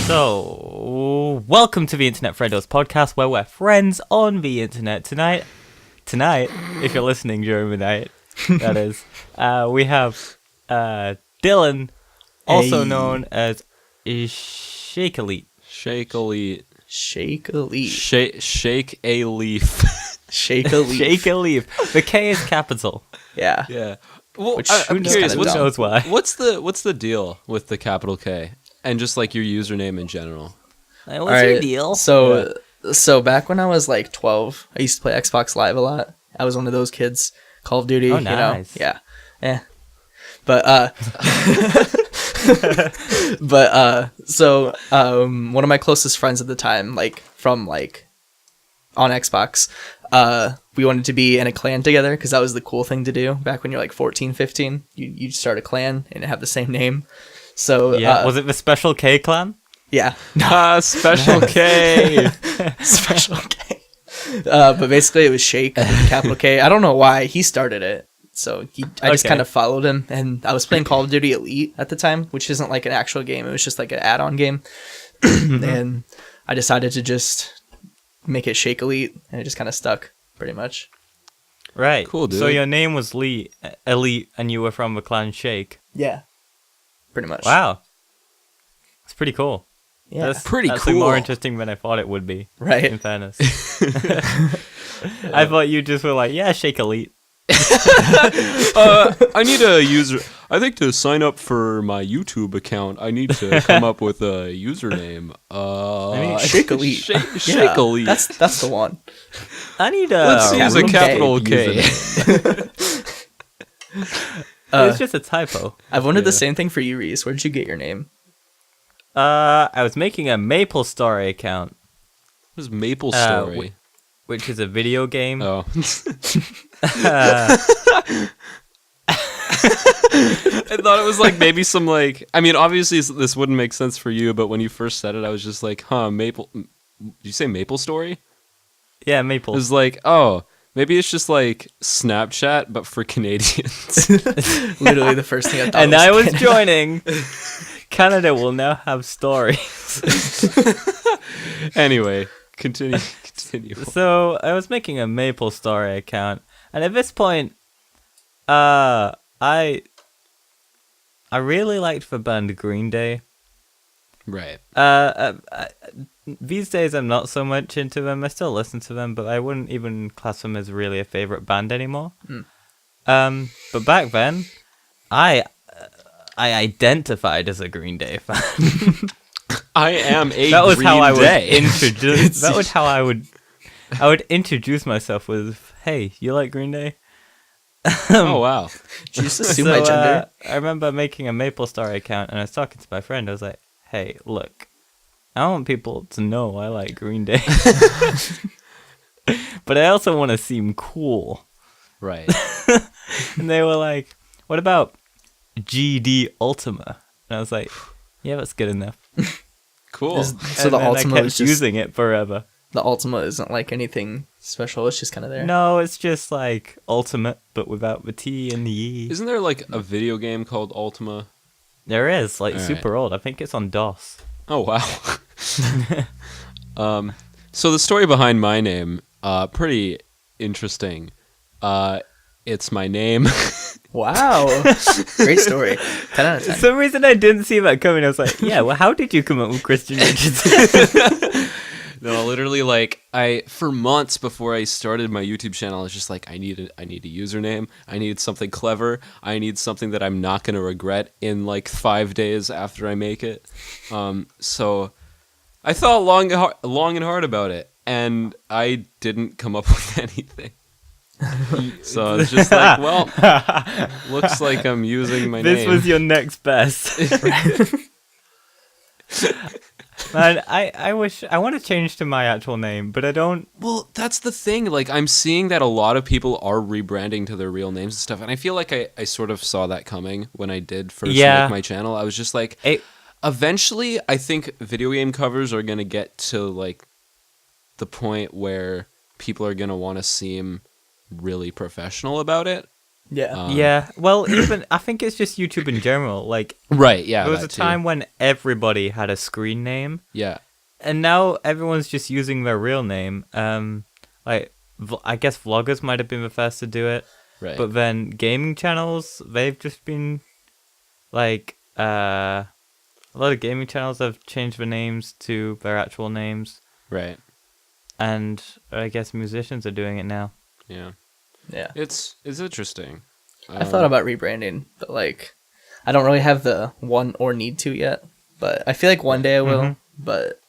So, welcome to the Internet Friendos podcast, where we're friends on the internet. Tonight, if you're listening during the night, that is, we have Dylan, also known as ShaKe Elite. ShaKe Elite. ShaKe Elite. Shake a leaf. ShaKe Elite. ShaKe Elite. The K is capital. Yeah. Yeah. Well, Which I'm is curious. kinda dumb. knows why? What's the deal with the capital K and just like your username in general? What's your deal? So back when I was like 12, I used to play Xbox Live a lot. I was one of those kids. Call of Duty, Oh, you know. nice. Yeah. But one of my closest friends at the time, like from like on Xbox, we wanted to be in a clan together because that was the cool thing to do back when you're like 14, 15. You'd start a clan and have the same name. So Yeah, was it the Special K clan? yeah. Special K. Special K. But basically it was ShaKe with a capital K. I don't know why he started it. So I just Okay. kind of followed him, and I was playing Call of Duty Elite at the time, which isn't like an actual game. It was just like an add-on game. And I decided to just make it ShaKe Elite, and it just kind of stuck pretty much. Right. Cool, dude. So your name was Elite, and you were from the clan ShaKe. Yeah. Pretty much. Wow. It's pretty cool. Yeah. That's Pretty actually cool. more interesting than I thought it would be. Right. In fairness. I thought you just were like, yeah, ShaKe Elite. I need a user. I think to sign up for my YouTube account, I need to come up with a username. ShaKe Elite. ShaKe Elite. That's the one. I need a. Let's use a capital K K. It's just a typo. I've wanted the Yeah. same thing for you, Reece. Where'd you get your name? I was making a Maple Story account, What is Maple Story? which is a video game. Oh. I thought it was like maybe some like. I mean, obviously this wouldn't make sense for you, but when you first said it, I was just like, "Huh, Maple." Did you say Maple Story? Yeah, It Maple. was like, oh, maybe it's just like Snapchat, but for Canadians. Literally the first thing I thought. And I was Canada. joining. Canada will now have stories. Anyway, continue. So I was making a Maple Story account, and at this point, I really liked the band Green Day. Right. These days I'm not so much into them. I still listen to them, but I wouldn't even class them as really a favorite band anymore. But back then, I identified as a Green Day fan. I am a That was Green how I would Day. introduce. That was how I would introduce myself with, "Hey, you like Green Day?" Oh wow. Did you just assume my gender? I remember making a Maple Story account, and I was talking to my friend. I was like, "Hey, look, I want people to know I like Green Day, but I also want to seem cool." Right. And they were like, "What about GD Ultima?" And I was like, "Yeah, that's good enough." Cool. So And the then Ultima I kept is just using it forever. the Ultima isn't like anything special. It's just kind of there. No, it's just like Ultimate, but without the T and the E. Isn't there like a video game called Ultima? There is, like, All right. super old. I think it's on DOS. Oh wow. So the story behind my name, pretty interesting. It's my name. Wow. Great story. 10 out of For 10. some reason, I didn't see that coming. I was like, yeah, well, how did you come up with Christian Richardson? No, literally, like for months before I started my YouTube channel, I was just like, I need a username. I need something clever. I need something that I'm not gonna regret in like 5 days after I make it. So I thought long and hard about it, and I didn't come up with anything. So I was just like, well, looks like I'm using my name. This was your next best. Man, I wish I want to change to my actual name, but I don't. Well, that's the thing. Like, I'm seeing that a lot of people are rebranding to their real names and stuff, and I feel like I sort of saw that coming when I did first make my channel. I was just like, eventually, I think video game covers are gonna get to like the point where people are gonna want to seem really professional about it, Yeah. Yeah, well, even I think it's just YouTube in general. Like, Right. Yeah. there was a that too. time when everybody had a screen name, Yeah. and now everyone's just using their real name. Like I guess vloggers might have been the first to do it, Right. but then gaming channels, they've just been like a lot of gaming channels have changed their names to their actual names, Right. and I guess musicians are doing it now. Yeah. Yeah. It's interesting. I thought about rebranding, but like, I don't really have the want or need to yet. But I feel like one day I will. But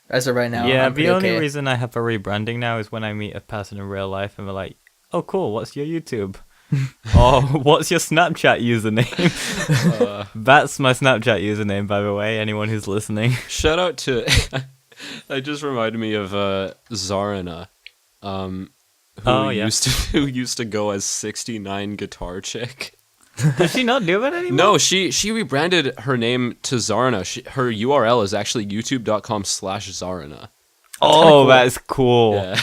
as of right now, Yeah, I'm the pretty only okay. reason I have a rebranding now is when I meet a person in real life and they're like, "Oh, cool, what's your YouTube?" Or "What's your Snapchat username?" That's my Snapchat username, by the way. Anyone who's listening. Shout out to. That just reminded me of Zarina, who used to go as 69 Guitar Chick. Does she not do it anymore? No, she rebranded her name to Zarina. Her URL is actually youtube.com/Zarina. Oh, cool. that's cool. Yeah.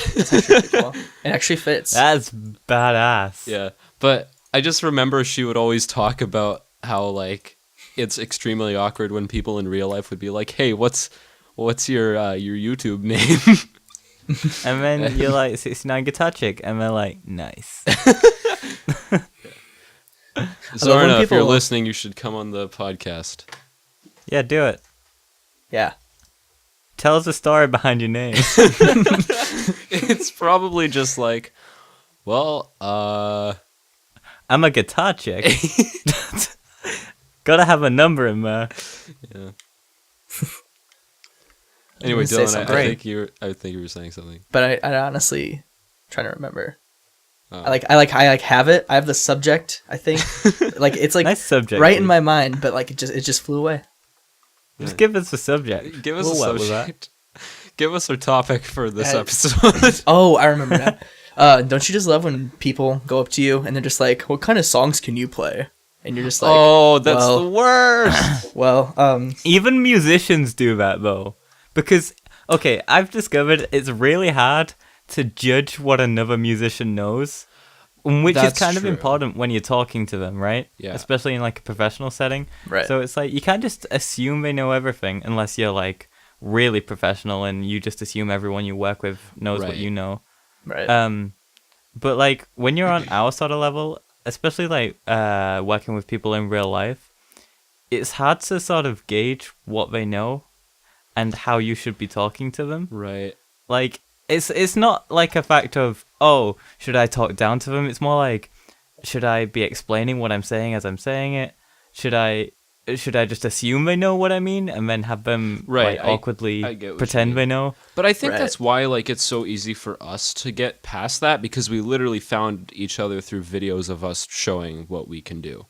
Well, it actually fits. That's badass. Yeah. But I just remember she would always talk about how like it's extremely awkward when people in real life would be like, "Hey, what's your YouTube name?" And then you're like 69 Guitar Chick, and they're like, nice. Zarina, if you're people- listening, you should come on the podcast. Yeah, do it. Yeah. Tell us the story behind your name. It's probably just like, well, I'm a guitar chick. Gotta have a number in there. yeah. Anyway, Say Dylan, something. I think you were saying something. But I honestly trying to remember. Oh. I have it. I have the subject. I think like it's like Nice subject. right in dude. my mind, but like it just flew away. Just give us the subject. Give us We'll a work with that. subject. Give us our topic for this Uh, episode. Oh, I remember now. Don't you just love when people go up to you and they're just like, "What kind of songs can you play?" And you're just like, oh, that's well- the worst. "Well, Even musicians do that though, because okay, I've discovered it's really hard to judge what another musician knows, which is That's kind of true. important when you're talking to them, right? Yeah. Especially in like a professional setting. Right. So it's like you can't just assume they know everything unless you're like really professional and you just assume everyone you work with knows what Right. you know. right." But like when you're on our sort of level, especially like working with people in real life, it's hard to sort of gauge what they know and how you should be talking to them. Right. Like it's not like a fact of, oh, should I talk down to them? It's more like, should I be explaining what I'm saying as I'm saying it? Should I just assume they know what I mean and then have them Right, like I awkwardly get what you pretend mean. they know? But I think Right. that's why like it's so easy for us to get past that because we literally found each other through videos of us showing what we can do.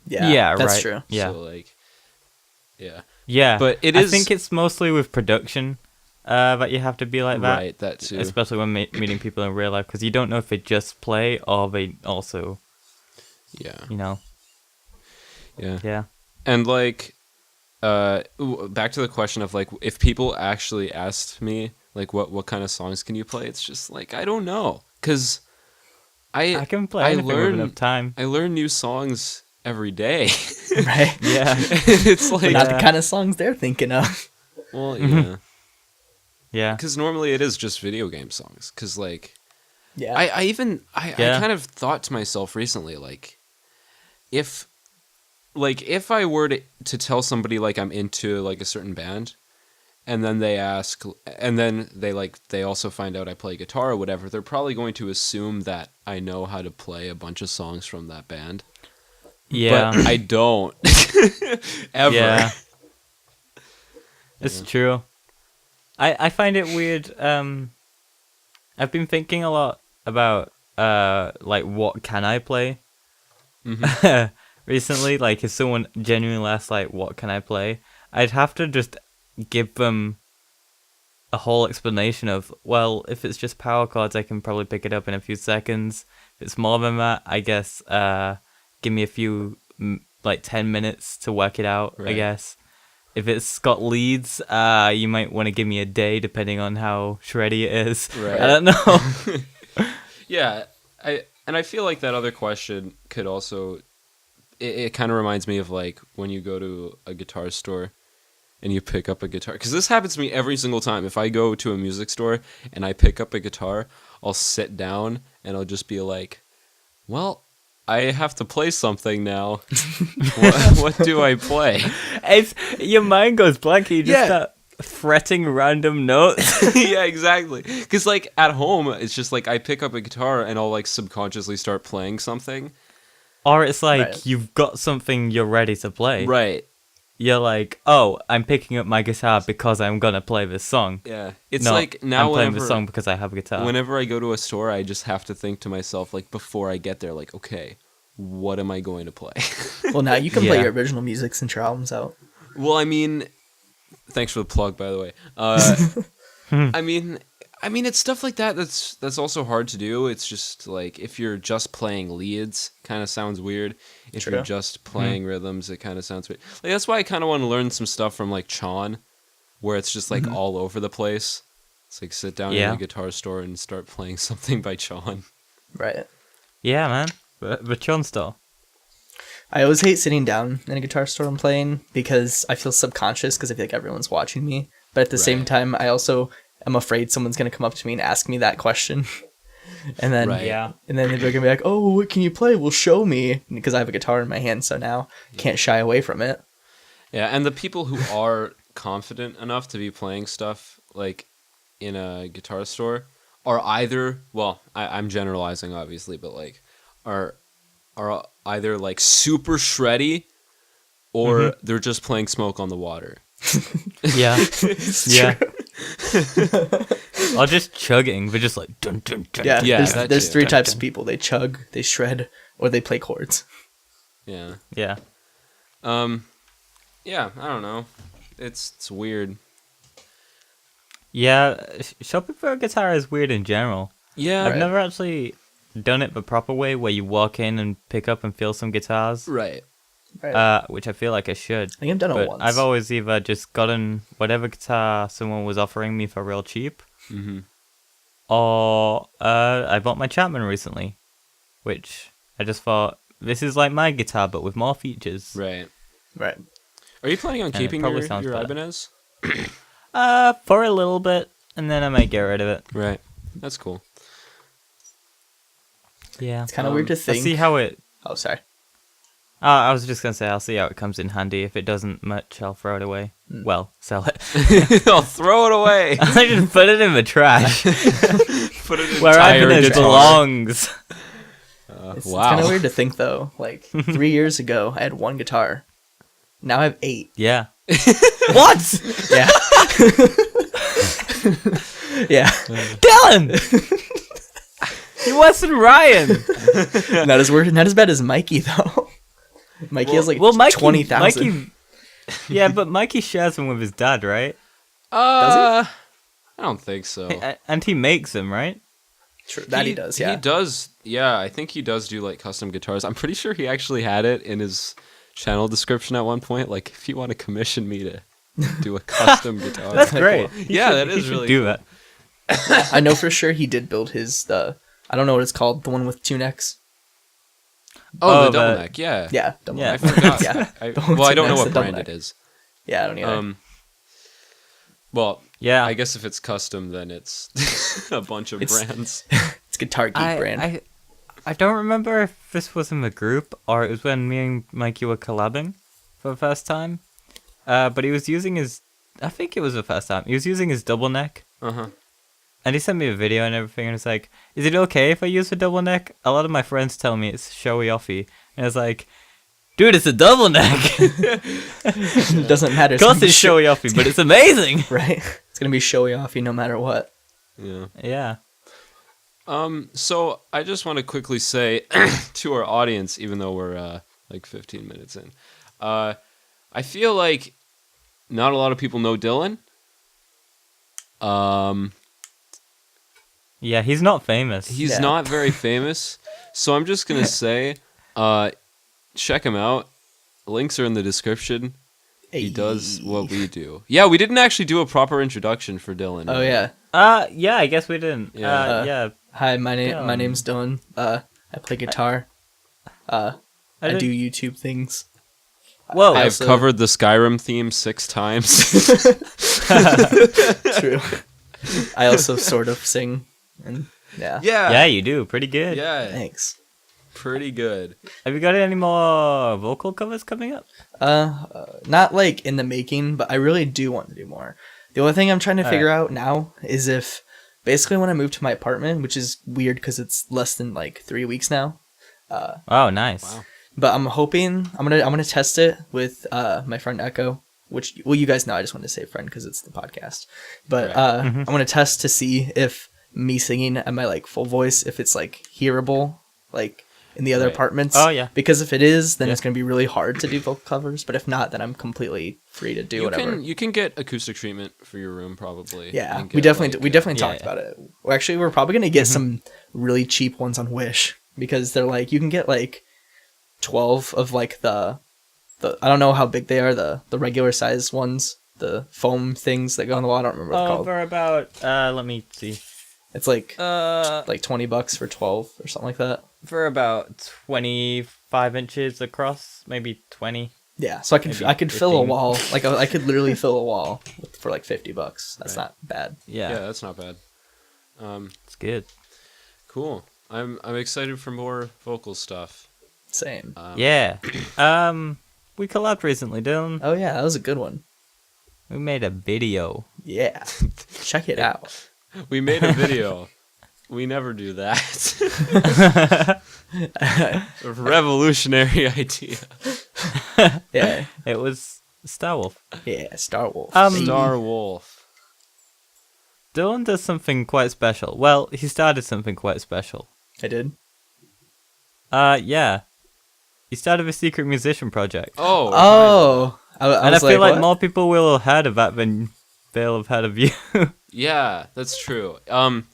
Yeah, that's right. true. Yeah. So like, yeah. Yeah, But it I is- think it's mostly with production that you have to be like that, Right. That too. especially when meeting people in real life, because you don't know if they just play or they also, Yeah. you know, Yeah. yeah. And like, back to the question of like, if people actually asked me like, what kind of songs can you play? It's just like I don't know, cause I can play anything with enough time. I learn new songs every day. Right. Yeah, It's like, Not Yeah. the kind of songs they're thinking of. well, yeah, yeah. because normally it is just video game songs. Because like, Yeah. I Yeah. kind of thought to myself recently, like, if I were to tell somebody like I'm into like a certain band, and then they ask, and then they also find out I play guitar or whatever, they're probably going to assume that I know how to play a bunch of songs from that band. Yeah, But I don't. Ever. yeah. It's true. I find it weird. I've been thinking a lot about like what can I play recently. Like if someone genuinely asks like what can I play, I'd have to just give them a whole explanation of, well, if it's just power chords, I can probably pick it up in a few seconds. If it's more than that, I guess give me a few like 10 minutes to work it out, I Right. guess. If it's got leads, you might want to give me a day depending on how shreddy it is. Right. I don't know. Yeah, And I feel like that other question could also, it kind of reminds me of like when you go to a guitar store and you pick up a guitar. Because this happens to me every single time. If I go to a music store and I pick up a guitar, I'll sit down and I'll just be like, well, I have to play something now. What do I play? It's your mind goes blank. You just Yeah. start fretting random notes. Yeah, exactly. Because like at home, it's just like I pick up a guitar and I'll like subconsciously start playing something. Or it's like Right. you've got something you're ready to play. Right. You're like, oh, I'm picking up my guitar because I'm gonna play this song. Yeah. It's No, like now I'm playing whenever this song because I have a guitar. whenever I go to a store, I just have to think to myself like before I get there, like, okay, what am I going to play? Well, now you can play Yeah. your original music since your album's out. Well, I mean, thanks for the plug, by the way. I mean, it's stuff like that that's also hard to do. It's just like if you're just playing leads, kind of sounds weird. If True. you're just playing rhythms, it kind of sounds weird. Like that's why I kind of want to learn some stuff from like Chon, where it's just like all over the place. It's like sit down in Yeah. a guitar store and start playing something by Chon. Right. Yeah, man. The Chon store. I always hate sitting down in a guitar store and playing because I feel subconscious because I feel like everyone's watching me. But at the same Right. time, I also am afraid someone's going to come up to me and ask me that question. And then Right. Yeah. and then they're going to be like, oh, what can you play? Well, show me. Because I have a guitar in my hand, so now can't shy away from it. Yeah, and the people who are confident enough to be playing stuff like in a guitar store are either, well, I'm generalizing obviously, but like are either like super shreddy or they're just playing Smoke on the Water. Yeah. Yeah. Or just chugging. They're just like dun dun dun. Yeah, dun, Yeah, there's, dun, that there's too. three dun, types dun. of people. They chug, they shred, or they play chords. Yeah. Yeah. Yeah, I don't know. It's weird. Yeah. Shopping for a guitar is weird in general. Yeah. I've never actually done it the proper way, where you walk in and pick up and feel some guitars. Right. Right. Which I feel like I should. I think I've done it But once. I've always either just gotten whatever guitar someone was offering me for real cheap, Mm-hmm. or I bought my Chapman recently, which I just thought, this is like my guitar but with more features. Right. Right. Are you planning on it keeping probably your sounds better. Ibanez? For a little bit, and then I might get rid of it. Right. That's cool. Yeah. It's kind of weird to I'll think. see how it... Oh, sorry. I was just going to say, I'll see how it comes in handy. If it doesn't much, I'll throw it away. Well, sell it. I'll throw it away. I just put it in the trash. Put it in Where tire Ibanez guitar. belongs. It's Wow. kind of weird to think, though. Like, 3 years ago, I had one guitar. Now I have 8. Yeah. What? Yeah. Yeah. Dylan! You're worse than Ryan. Not as bad as Mikey, though. Mikey has like Mikey, 20,000. Mikey, yeah, but Mikey shares them with his dad, right? I don't think so. And he makes them, right? True. That he does, yeah. He does, yeah. I think he does do like custom guitars. I'm pretty sure he actually had it in his channel description at one point. Like, if you want to commission me to do a custom guitar, That's great. Yeah, that He is should really do cool. that. I know for sure he did build his, I don't know what it's called, the one with 2 necks. Oh, Oh, the double the- neck, yeah. Yeah. Double Yeah. I neck. forgot. Yeah. I, The one well, I with don't know two necks, what the double brand neck. it is. Yeah, I don't either. Well, Yeah. I guess if it's custom, then it's a bunch of It's- brands. It's Guitar Geek brand. I don't remember if this was in the group or it was when me and Mikey were collabing for the first time. But he was using his... I think it was the first time. He was using his double neck. Uh-huh. And he sent me a video and everything, and it's like, is it okay if I use the double neck? A lot of my friends tell me it's showy offy. And it's like, dude, it's a double neck. It doesn't matter. Of course it's showy offy, but it's amazing. Right? It's going to be showy offy no matter what. Yeah. Yeah. So I just want to quickly say to our audience, even though we're like 15 minutes in, I feel like not a lot of people know Dylan. Yeah, he's not famous. He's Yeah. not very famous, so I'm just gonna say, check him out. Links are in the description. He does what we do. Yeah, we didn't actually do a proper introduction for Dylan. Oh, yeah. Yeah, I guess we didn't. Yeah. Yeah. Hi, my Dylan. name's Doan. I I play guitar. I do YouTube things. Whoa. I've also- covered the Skyrim theme 6 times. True. I also sort of sing, and yeah. Yeah, you do. Pretty good. Yeah. Thanks. Pretty good. Have you got any more vocal covers coming up? Not like in the making, but I really do want to do more. The only thing I'm trying to figure out now is if, basically, when I move to my apartment, which is weird because it's less than like 3 weeks now. Oh, nice. Wow. But I'm hoping I'm gonna test it with my friend Echo, which you guys know. I just wanted to say friend because it's the podcast. But Right. I'm gonna test to see if me singing at my like full voice, if it's like hearable, like in the other Right. apartments. Oh, yeah. Because if it is, then Yeah. it's gonna be really hard to do vocal covers. But if not, then I'm completely free to do whatever. You can get acoustic treatment for your room probably. Yeah, and we get, definitely like, talked yeah. about it. Well, actually, we're probably gonna get some really cheap ones on Wish because they're like you can get like 12 of like the I don't know how big they are, the regular size ones, the foam things that go on the wall. I don't remember what they're called. For about, let me see. It's like Uh, $20 for 12 or something like that. for about 25 inches across, maybe 20. Yeah, so Maybe I could fill a 15. wall, like I could literally fill a wall for like $50. That's Right. not bad. Yeah, Yeah, that's not bad. it's good. Cool. I'm excited for more vocal stuff. Same. Yeah. We collabed recently, Dylan. Oh yeah, that was a good one. We made a video. Yeah, check it out. We made a video. We never do that. A revolutionary idea. Yeah, It was Star Wolf. yeah, Star Wolf. Star Wolf. Dylan does something quite special. Well, he started something quite special. I did. Yeah. He started a secret musician project. Oh. Oh, I And I was feel like what? more people will have heard of that than they'll have heard of you. Yeah, that's true.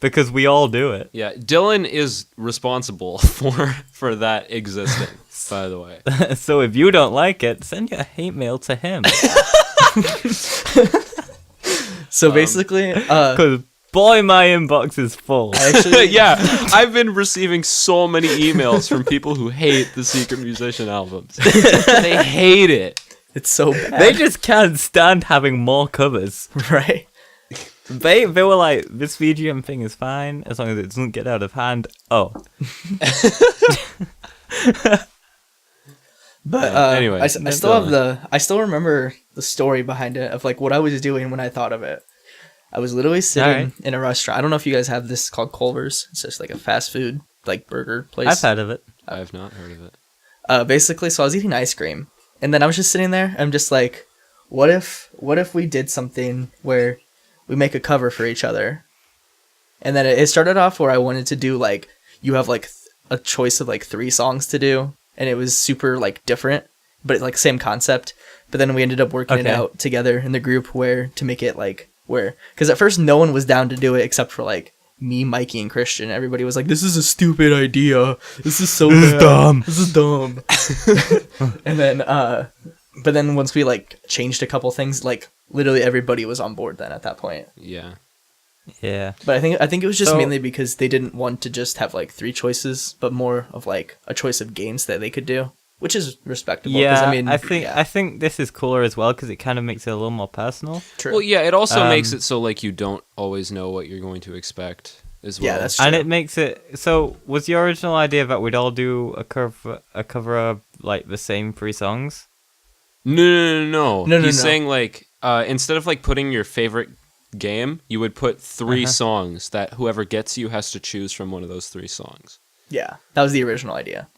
Because we all do it. Yeah, Dylan is responsible for that existing, by the way. So if you don't like it, send your hate mail to him. So basically, Because boy, my inbox is full. actually, Yeah, I've been receiving so many emails from people who hate the Secret Musician albums. They hate it. it's so bad, They just can't stand having more covers. right? They were like, this VGM thing is fine as long as it doesn't get out of hand. Oh, But anyway, I still remember the story behind it of like what I was doing when I thought of it. I was literally sitting Alright. in a restaurant. I don't know if you guys have this called Culver's. It's just like a fast food like burger place. I've heard of it. I have not heard of it. Basically, so I was eating ice cream, and then I was just sitting there. I'm just like, what if we did something where we make a cover for each other? And then it started off where I wanted to do like you have like a choice of like 3 songs to do, and it was super like different, but like same concept. But then we ended up working it Okay. out together in the group where to make it like where because at first no one was down to do it except for like me, Mikey, and Christian. Everybody was like, "This is a stupid idea. This is so bad. This is dumb." And then, but then once we like changed a couple things, like literally everybody was on board then at that point. Yeah. Yeah. But I think it was just So- mainly because they didn't want to just have like 3 choices, but more of like a choice of games that they could do, which is respectable. 'cause, Yeah, I mean, I think this is cooler as well because it kind of makes it a little more personal. true. Well, yeah, it also makes Um, it so like you don't always know what you're going to expect as well. Yeah, that's And true. it makes it so. Was your original idea that we'd all do a cover of like the same 3 songs? No. No, He's no. saying like instead of like putting your favorite game, you would put 3 songs that whoever gets you has to choose from one of those 3 songs. Yeah, that was the original idea.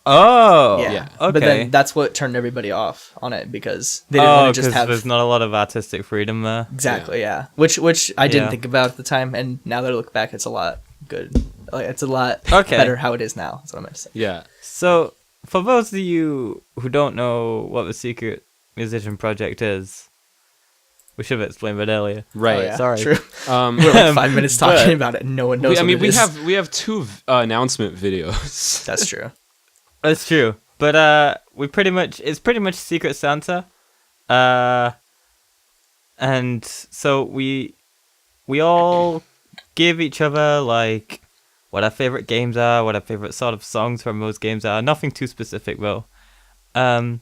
Oh, Yeah. yeah. Okay. But then that's what turned everybody off on it because they didn't want to just 'cause have there's not a lot of artistic freedom there. exactly, yeah. Which I didn't Yeah. think about at the time, and now that I look back, it's a lot good. Like, it's a lot Okay. better how it is now. That's what I'm gonna say. Yeah. So, for those of you who don't know what the Secret Musician Project is, we should have explained that earlier. Right. Oh, yeah, sorry. True. Um We're like 5 minutes talking But- about it, and no one knows. I mean, what it is. we have 2 announcement videos. That's true. That's true. But it's pretty much Secret Santa. And so we all give each other like what our favorite games are, what our favorite sort of songs from those games are. Nothing too specific though. And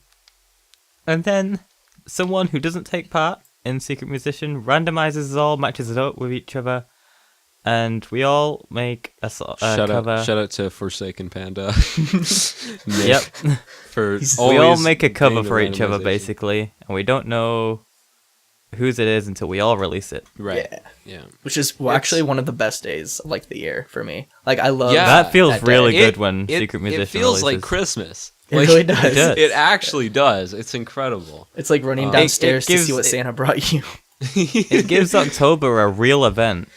then someone who doesn't take part in Secret Musician randomizes it all, matches it up with each other, and we all make a cover. Shout out to Forsaken Panda. Yep. For We all always make a cover being the for each other, randomization. basically, and we don't know whose it is until we all release it. Right. Yeah. Yeah. Which is actually one of the best days of like the year for me. Like I love Yeah. That feels that day. really good when Secret Musician It feels like releases. Christmas. It Like, really does. It does. It actually does. It's incredible. It's like running It downstairs to gives- see what Santa brought you. It gives October a real event.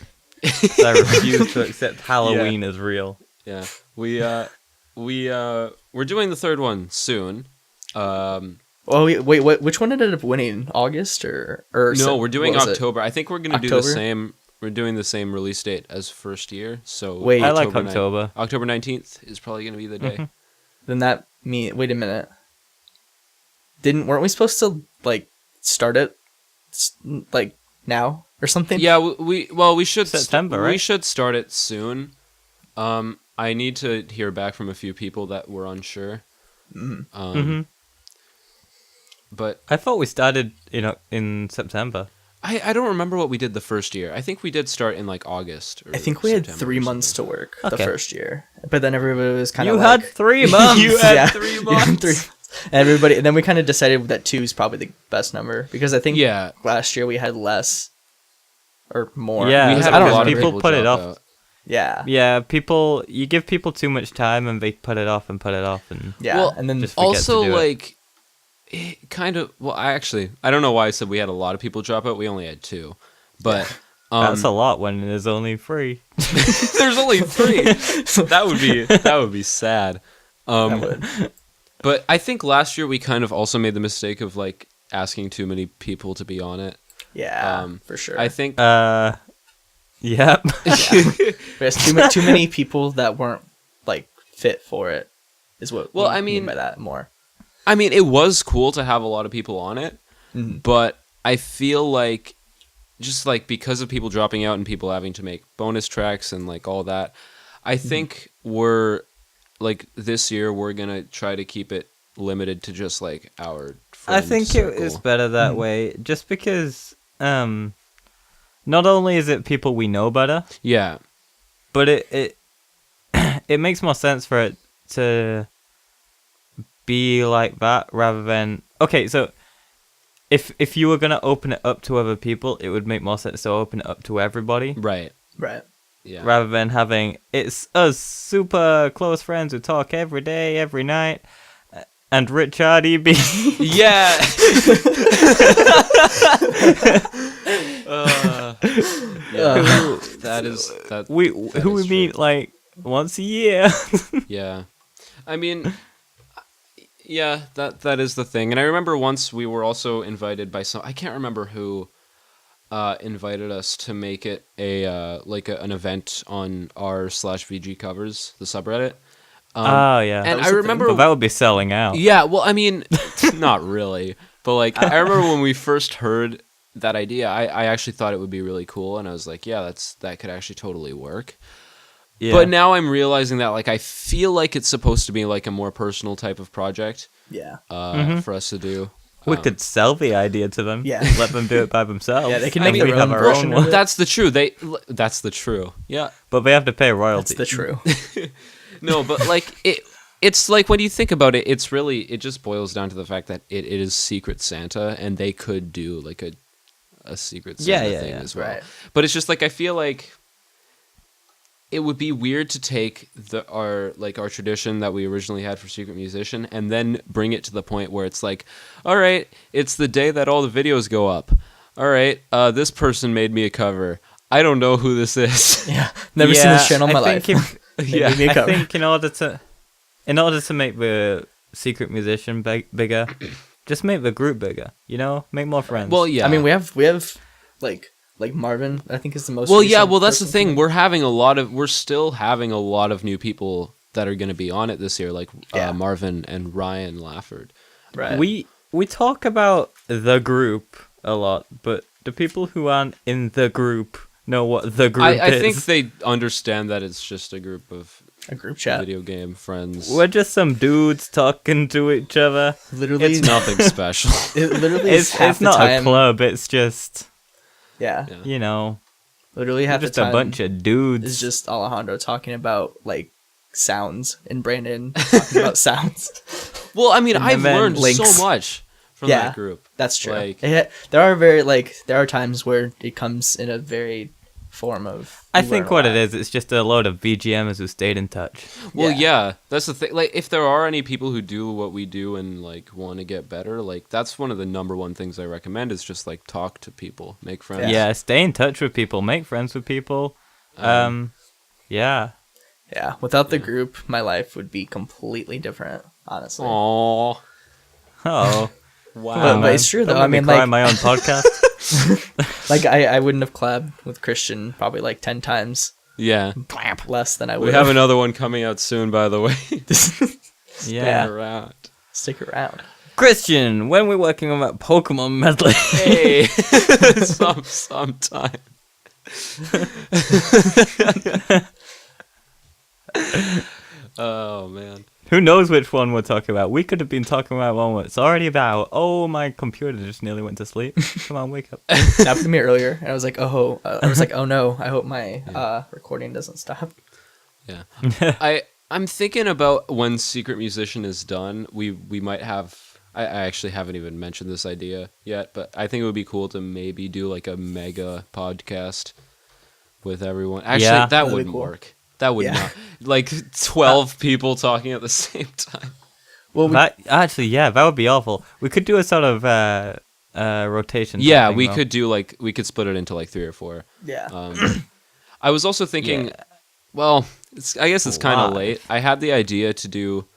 So I refuse to accept Halloween as real. Yeah. We're doing the third one soon. Oh wait, which one ended up winning? August or No, we're doing what was it? October. I think we're gonna do the October? same. We're doing the same release date as first year. So Wait. I like October October. October 19th is probably gonna be the day. Then that wait a minute. Weren't we supposed to like start it like now or something? Yeah, we should September, we right? should start it soon. I need to hear back from a few people that were unsure. But I thought we started in September. I don't remember what we did the first year. I think we did start in like August. Or I think we had September 3 or months something. to work Okay. the first year, but then everybody was kind of You like, had 3 months. You had Yeah. 3 Yeah, months. 3 and then we kind of decided that 2 is probably the best number because I think Yeah. last year we had less or more. Yeah, We Because had I a don't lot remember. of people put it drop off. out. Yeah, Yeah, you give people too much time and they put it off and put it off and yeah, Well, and then just forget Also, to do it. like, it kind of. Well, I don't know why I said we had a lot of people drop out. We only had 2, but that's a lot when there's only 3. there's only 3. that would be sad. that would. But I think last year we kind of also made the mistake of like asking too many people to be on it. Yeah, for sure. I think Yep. There's too many people that weren't like fit for it. Is what. Well, we I mean- by that more. I mean it was cool to have a lot of people on it, but I feel like just like because of people dropping out and people having to make bonus tracks and like all that, I think we're like this year we're gonna try to keep it limited to just like our friend I think it is circle. better that way just because not only is it people we know better, Yeah. but it it makes more sense for it to be like that rather than okay, so if you were gonna open it up to other people, it would make more sense to open it up to everybody Right. Right. Yeah. rather than having it's us super close friends who talk every day, every night, and Richard EB. Yeah. Yeah. That is that. we that who is we true. meet like once a year. Yeah. I mean, yeah, that is the thing. And I remember once we were also invited by I can't remember who invited us to make it an event on r/VG covers, the subreddit. Oh yeah, And was I the thing. remember but that would be selling out. Yeah, well, I mean, not really. But, like, I remember when we first heard that idea, I actually thought it would be really cool. And I was like, yeah, that could actually totally work. Yeah. But now I'm realizing that, like, I feel like it's supposed to be, like, a more personal type of project Yeah. for us to do. we could sell the idea to them. Yeah. Let them do it by themselves. Yeah, they can and make we their have own our version own of one. it. That's the true. That's the true. Yeah. But they have to pay That's royalties. the true. No, but, like, it's like when you think about it, it just boils down to the fact that it is Secret Santa, and they could do like a Secret Santa thing as well. Right. But it's just like I feel like it would be weird to take our tradition that we originally had for Secret Musician and then bring it to the point where it's like, all right, it's the day that all the videos go up. All right, this person made me a cover. I don't know who this is. Yeah. Never seen this channel in my I life. think They made me a I cover. think in order to make the Secret Musician bigger, just make the group bigger. You know, make more friends. Well, yeah. I mean, we have like Marvin. I think is the most. Well, yeah. recent Well, that's the person. thing. We're still having a lot of new people that are going to be on it this year, like Yeah. Marvin and Ryan Lafford. Right. we talk about the group a lot, but the people who aren't in the group know what the group I is. think they understand that it's just a group of A group chat. video game friends. We're just some dudes talking to each other. Literally, It's nothing special. It literally is half It's the not time. a club. It's just Yeah. Yeah. you know, Literally half just the time. a bunch of dudes. It's just Alejandro talking about like sounds and Brandon talking about sounds. Well, I mean, And I've then learned links. so much from Yeah. that group. That's true. Like- There are times where it comes in a very form of. I you think learn a what lot. it is, it's just a load of VGMers who stayed in touch. Well, Yeah. yeah, that's the thing. Like, if there are any people who do what we do and like want to get better, like that's one of the number one things I recommend is just like talk to people, make friends. Yeah, stay in touch with people, make friends with people. Yeah. Yeah, without the group, my life would be completely different. Honestly. Aww. Oh. Wow. But it's true, though. Don't I let me mean, cry like- on my own podcast. Like I wouldn't have collabed with Christian probably like 10 times Yeah. less than I would. We have another one coming out soon, by the way. Yeah. Around. Stick around. Christian, when we're working on that Pokemon medley. Hey, sometime. Oh man. Who knows which one we're talking about? We could have been talking about one that's already about. Oh, my computer just nearly went to sleep. Come on, wake up. It happened to me earlier, and I was like, oh no, I hope my recording doesn't stop. Yeah. I'm thinking about when Secret Musician is done, we might have. I actually haven't even mentioned this idea yet, but I think it would be cool to maybe do like a mega podcast with everyone. Actually, Yeah. that That'd be wouldn't cool. work. That would Yeah. not. Like 12 people talking at the same time. Well, That would be awful. We could do a sort of rotation. type Yeah, thing, we though. could do like we could split it into like 3 or 4. yeah. I was also thinking, Yeah. well, I guess it's kind of Live. late. I had the idea to do.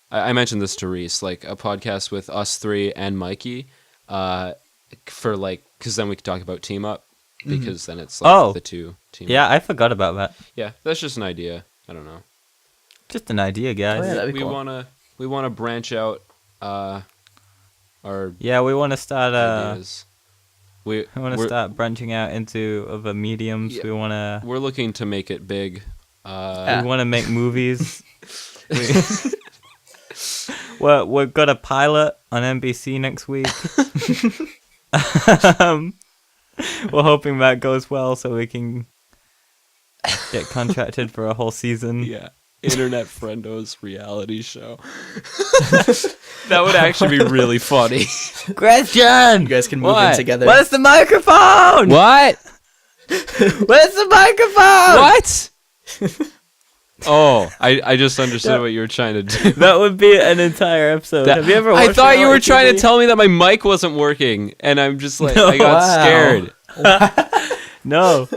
I mentioned this to Reece, like a podcast with us 3 and Mikey, for like because then we could talk about Team Up because then it's like the 2 team. Yeah, I forgot about that. Yeah, that's just an idea. I don't know. Just an idea, guys. Oh, yeah, that'd be we cool. wanna branch out our Yeah, we want to start. ideas. We want to we're- start branching out into other mediums. Yeah. We want to. We're looking to make it big. We want to make movies. We've got a pilot on NBC next week. We're hoping that goes well, so we can get contracted for a whole season. Yeah. Internet Friendos reality show. That would actually be really funny. Christian, You guys can move What? in together. where's the microphone? What? Where's the microphone? What? Oh, I just understood what you were trying to do. That would be an entire episode. Have you ever watched I thought you were reality trying to TV? tell me that my mic wasn't working, and I'm just like, No. I got Wow. scared. No.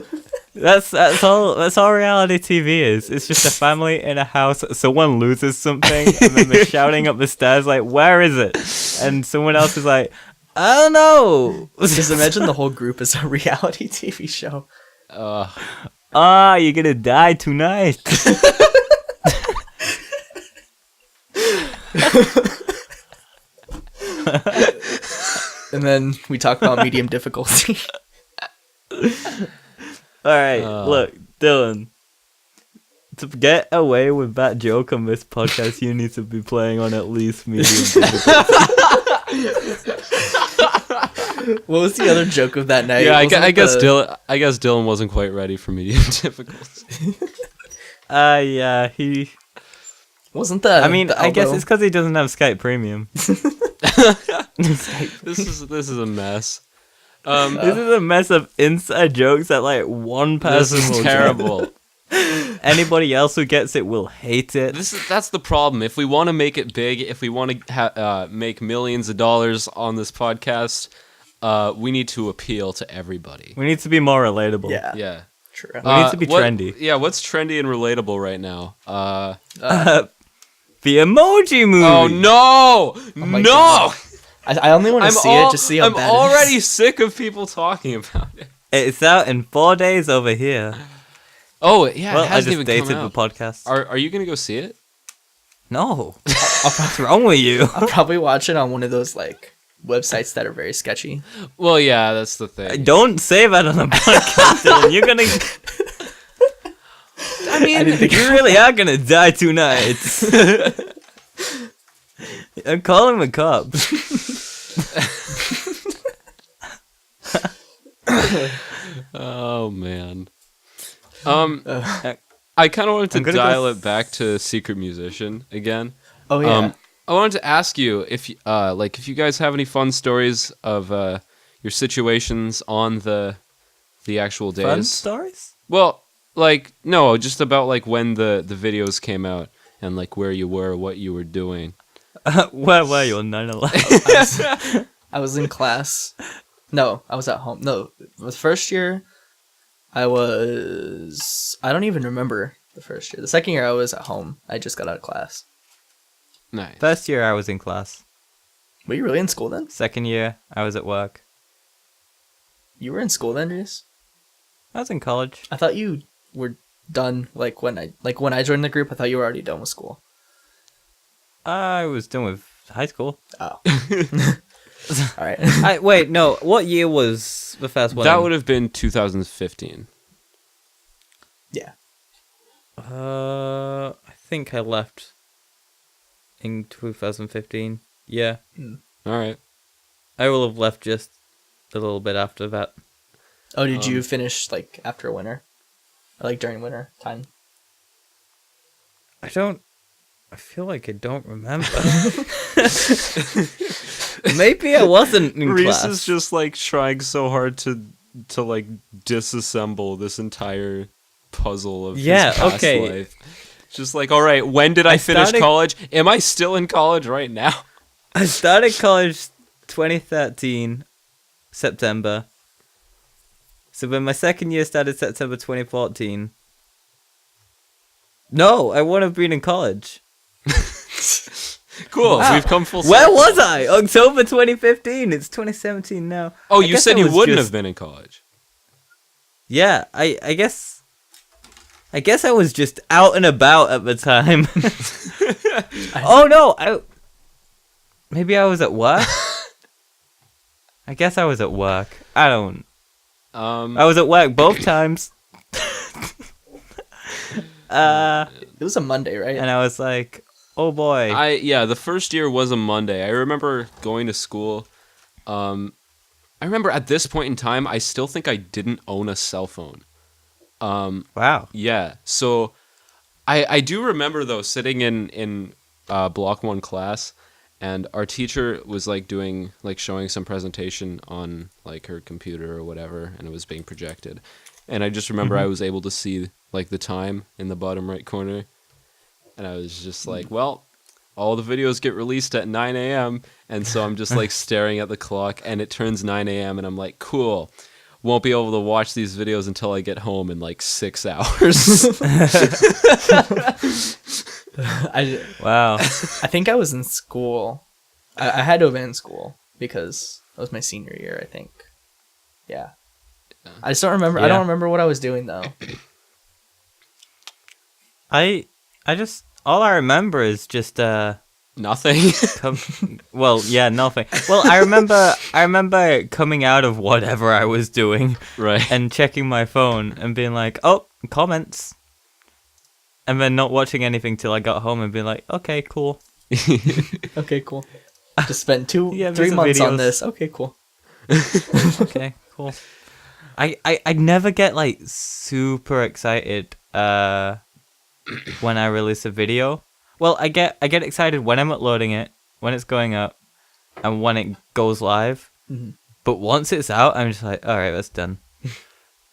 That's all reality TV is. It's just a family in a house. Someone loses something and then they're shouting up the stairs like, "Where is it?" And someone else is like, "I don't know." Just imagine the whole group as a reality TV show. You're gonna die tonight. And then we talk about medium difficulty. All right, look, Dylan. To get away with that joke on this podcast, you need to be playing on at least medium difficulty. What was the other joke of that night? Yeah, I Wasn't it guess the- Dylan wasn't quite ready for medium difficulty. Yeah, he. Wasn't the? I mean, the I guess elbow- it's because he doesn't have Skype Premium. This is a mess. This is a mess of inside jokes that like one This person is will get. terrible. Anybody else who gets it will hate it. That's the problem. If we want to make it big, if we want to make millions of dollars on this podcast, we need to appeal to everybody. We need to be more relatable. Yeah. Yeah. True. We need to be trendy. Yeah, what's trendy and relatable right now? The Emoji Movie. Oh no! my No! God. I only want to see it, just see how I'm bad it already is. sick of people talking about it. It's out in 4 days over here. Oh yeah, Well, it I hasn't just even dated come the out. podcast. Are you gonna go see it? No. What's wrong with you? I'll probably watch it on one of those like websites that are very sketchy. Well, yeah, that's the thing. Don't say that on the podcast, Dylan. You're gonna. I mean, you really are gonna die tonight. I'm calling the cops. Oh man. I kind of wanted to dial it back to Secret Musician again. Oh yeah. I wanted to ask you if you guys have any fun stories of your situations on the actual days. Fun stories? Well, like no, just about like when the videos came out and like where you were, what you were doing. Where were you on 9/11? I was in class. No, I was at home. No, the first year, I don't even remember the first year. The second year, I was at home. I just got out of class. Nice. First year, I was in class. Were you really in school then? Second year, I was at work. You were in school then, Reece? I was in college. I thought you were done when I joined the group. I thought you were already done with school. I was done with high school. Oh. All right. Wait, no. What year was the first one? That would have been 2015. Yeah. I think I left in 2015. Yeah. All right. I will have left just a little bit after that. Oh, did you finish like after winter? Or, like during winter time? I feel like I don't remember. Maybe I wasn't in Reece class. is just like trying so hard to like disassemble this entire puzzle of his past life. Just like, all right, when did I finish college? Am I still in college right now? I started college 2013 September. So when my second year started September 2014. No, I wouldn't have been in college. Cool. Wow. We've come full circle. Where was I? October 2015. It's 2017 now. Oh, you said you wouldn't have been in college. Yeah, I guess I was just out and about at the time. Oh no, maybe I was at work. I guess I was at work. I don't. I was at work both times. It was a Monday, right? And I was like, oh boy. The first year was a Monday. I remember going to school. I remember at this point in time, I still think I didn't own a cell phone. Wow. Yeah. So I do remember though sitting in Block 1 class, and our teacher was like showing some presentation on like her computer or whatever, and it was being projected. And I just remember I was able to see like the time in the bottom right corner. And I was just like, well, all the videos get released at 9 a.m. And so I'm just like staring at the clock, and it turns 9 a.m. and I'm like, cool. Won't be able to watch these videos until I get home in like 6 hours. Wow. I think I was in school. I had to have been in school because that was my senior year, I think. Yeah. I just don't remember. Yeah. I don't remember what I was doing though. I just all I remember is just Nothing. well, yeah, nothing. Well, I remember coming out of whatever I was doing, Right. and checking my phone and being like, "Oh, comments," and then not watching anything till I got home and being like, "Okay, cool." Okay, cool. Just spent 3 these are months on videos. this. Okay, cool. Okay, cool. I never get like super excited when I release a video. Well, I get excited when I'm uploading it, when it's going up, and when it goes live. Mm-hmm. But once it's out, I'm just like, all right, that's done.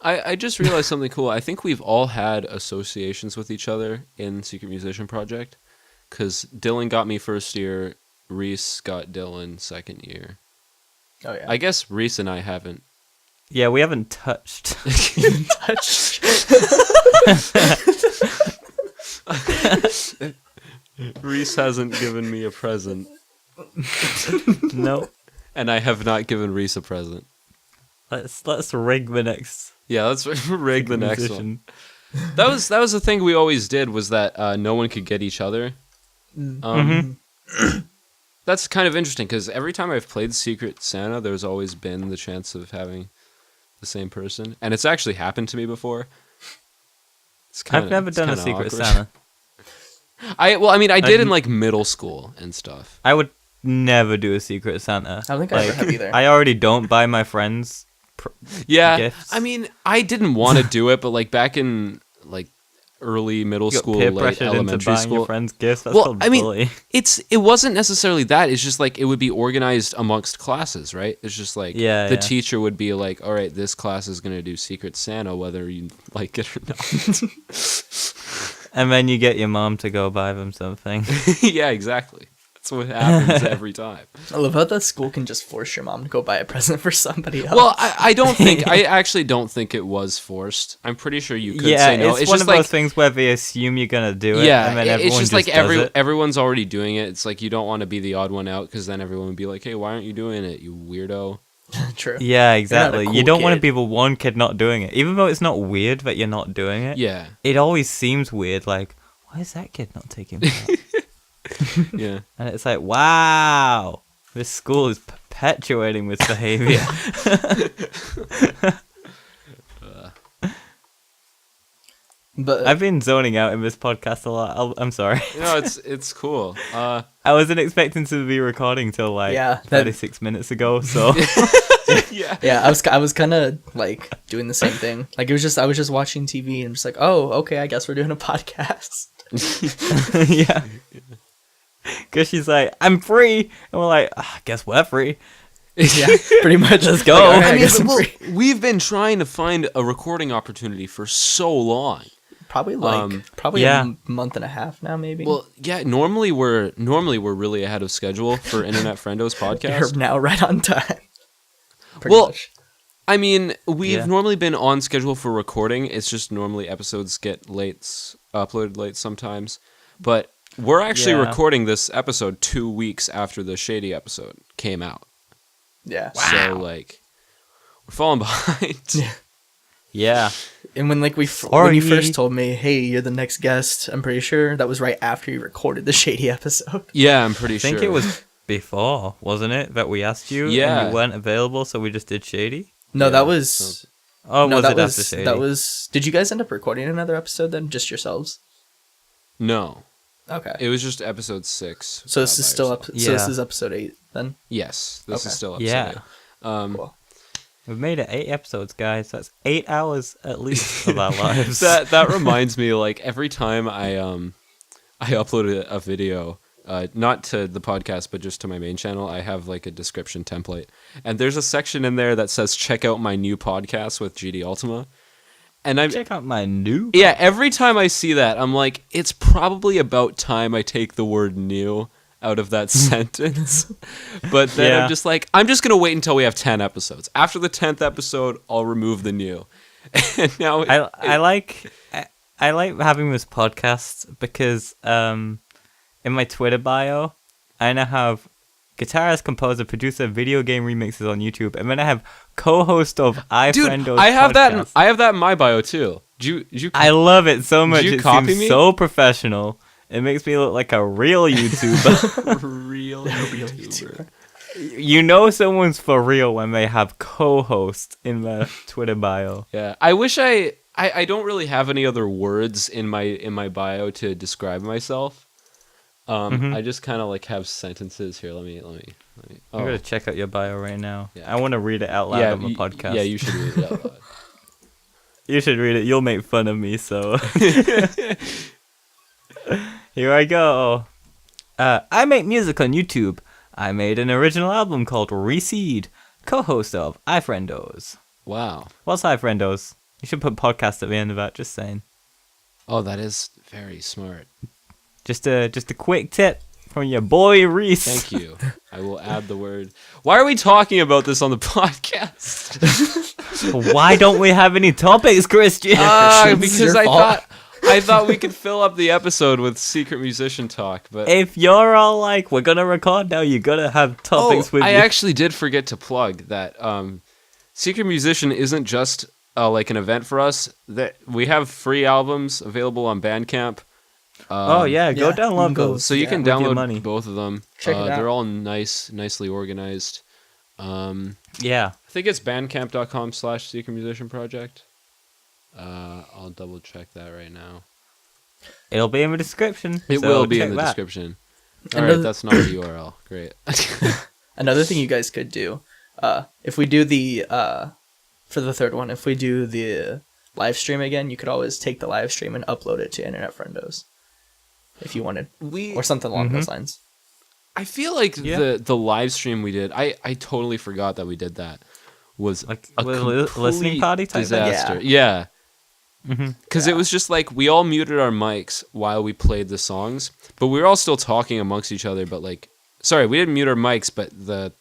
I just realized something cool. I think we've all had associations with each other in Secret Musician Project, because Dylan got me first year, Reece got Dylan second year. Oh yeah. I guess Reece and I haven't. Yeah, we haven't touched. Reece hasn't given me a present. No. And I have not given Reece a present. Let's rig the next. Yeah, let's rig the next musician. one. That was the thing we always did, was that no one could get each other. that's kind of interesting because every time I've played Secret Santa, there's always been the chance of having the same person, and it's actually happened to me before. I've never done a Secret awkward. Santa. I did in like middle school and stuff. I would never do a Secret Santa. I don't think I ever have either. I already don't buy my friends gifts. I mean, I didn't want to do it, but like back in like early middle You got school, peer late pressured into elementary buying school. your friends gifts. That's Well, called I mean, bullying. it wasn't necessarily that. It's just like it would be organized amongst classes, right? It's just like the teacher would be like, "All right, this class is gonna do Secret Santa, whether you like it or not." And then you get your mom to go buy them something. Yeah, exactly. That's what happens every time. I love how the school can just force your mom to go buy a present for somebody else. Well, I actually don't think it was forced. I'm pretty sure you could say no. It's just one of like, those things where they assume you're gonna do it. yeah, and then everyone it's just like does it. everyone's already doing it. It's like you don't want to be the odd one out because then everyone would be like, "Hey, why aren't you doing it, you weirdo?" True. Yeah, exactly. cool You don't want to kid. be the one kid not doing it, even though it's not weird that you're not doing it. Yeah, It always seems weird. Like, why is that kid not taking part? yeah. And it's like, wow, this school is perpetuating this behavior. But I've been zoning out in this podcast a lot. I'm sorry. No, it's cool. I wasn't expecting to be recording till like Yeah, 36 minutes ago. So Yeah. yeah, I was kind of like doing the same thing. Like I was just watching TV and I'm just like, oh, okay, I guess we're doing a podcast. yeah, because she's like, I'm free, and we're like, I guess we're free. Yeah, pretty much. Let's go. Like, all right, I I mean, guess I'm well, free. we've been trying to find a recording opportunity for so long. Probably yeah. a month and a half now, maybe. Well, yeah. Normally we're really ahead of schedule for Internet Friendos podcast. You're now right on time. Pretty Well, much. I mean, we've Yeah. normally been on schedule for recording. It's just normally episodes get uploaded late sometimes. But we're actually Yeah. recording this episode 2 weeks after the Shady episode came out. Yeah. So like, we're falling behind. Yeah, And when like when you Sorry. first told me, hey, you're the next guest, I'm pretty sure that was right after you recorded the Shady episode. Yeah, I'm pretty I sure. think it was before, wasn't it, that we asked you? Yeah. and you weren't available, so we just did Shady. No, Yeah, that was Oh, no, was that it was after Shady? that was. Did you guys end up recording another episode then, just yourselves? No, Okay. it was just episode 6. So this is still up. So this Yeah. is episode 8 then. Yes, this Okay. is still episode Yeah. 8. Cool. We've made it 8 episodes, guys. That's 8 hours at least of our lives. That reminds me, like every time I upload a video, not to the podcast but just to my main channel, I have like a description template, and there's a section in there that says check out my new podcast with GD Ultima, and I'm Check out my new. every time I see that I'm like, it's probably about time I take the word new out of that sentence. But then Yeah. I'm just like, I'm just gonna wait until we have 10 episodes. After the 10th episode, I'll remove the new. And now I like having this podcast because in my Twitter bio, I now have guitarist, composer, producer, video game remixes on YouTube, and then I have co-host of dude, Friendos I have that. podcast. I have that in my bio too. Did you I love it so much. you It copy seems me? so professional. It makes me look like a real YouTuber. real YouTuber. You know someone's for real when they have co-host in their Twitter bio. Yeah, I wish I don't really have any other words in my bio to describe myself. I just kind of like have sentences here. Let me. I'm Oh, gonna check out your bio right now. Yeah. I want to read it out loud on the podcast. Yeah, you should read it out loud. You should read it. You'll make fun of me, so. Here I go. I make music on YouTube. I made an original album called Reece, co-host of Friendos. Wow. What's Friendos? You should put podcast at the end of that, just saying. Oh, that is very smart. Just a quick tip from your boy Reece. Thank you. I will add the word. Why are we talking about this on the podcast? Why don't we have any topics, Christian? Christian, this is Because your fault. I thought we could fill up the episode with secret musician talk, but If you're all like, we're gonna record now, you gotta have topics with I you. actually did forget to plug that Secret Musician isn't just like an event for us. That we have free albums available on Bandcamp. Oh yeah, go yeah, you download can go- those. So you Yeah, can with your download money. both of them. Check it out. They're all nicely organized. I Yeah. think it's bandcamp.com/Secret Musician Project. I'll double check that right now. It'll be in the description. It so will be check in the that. description. All Another- right, that's not the URL. Great. Another thing you guys could do, if we do the for the third one, if we do the live stream again, you could always take the live stream and upload it to Internet Friendos, if you wanted, or something along those lines. I feel like Yeah. the live stream we did, I totally forgot that we did that. Was Like a with a listening complete party type thing? disaster. Yeah. Because it was just like we all muted our mics while we played the songs, but we were all still talking amongst each other. But like, sorry, we didn't mute our mics, but the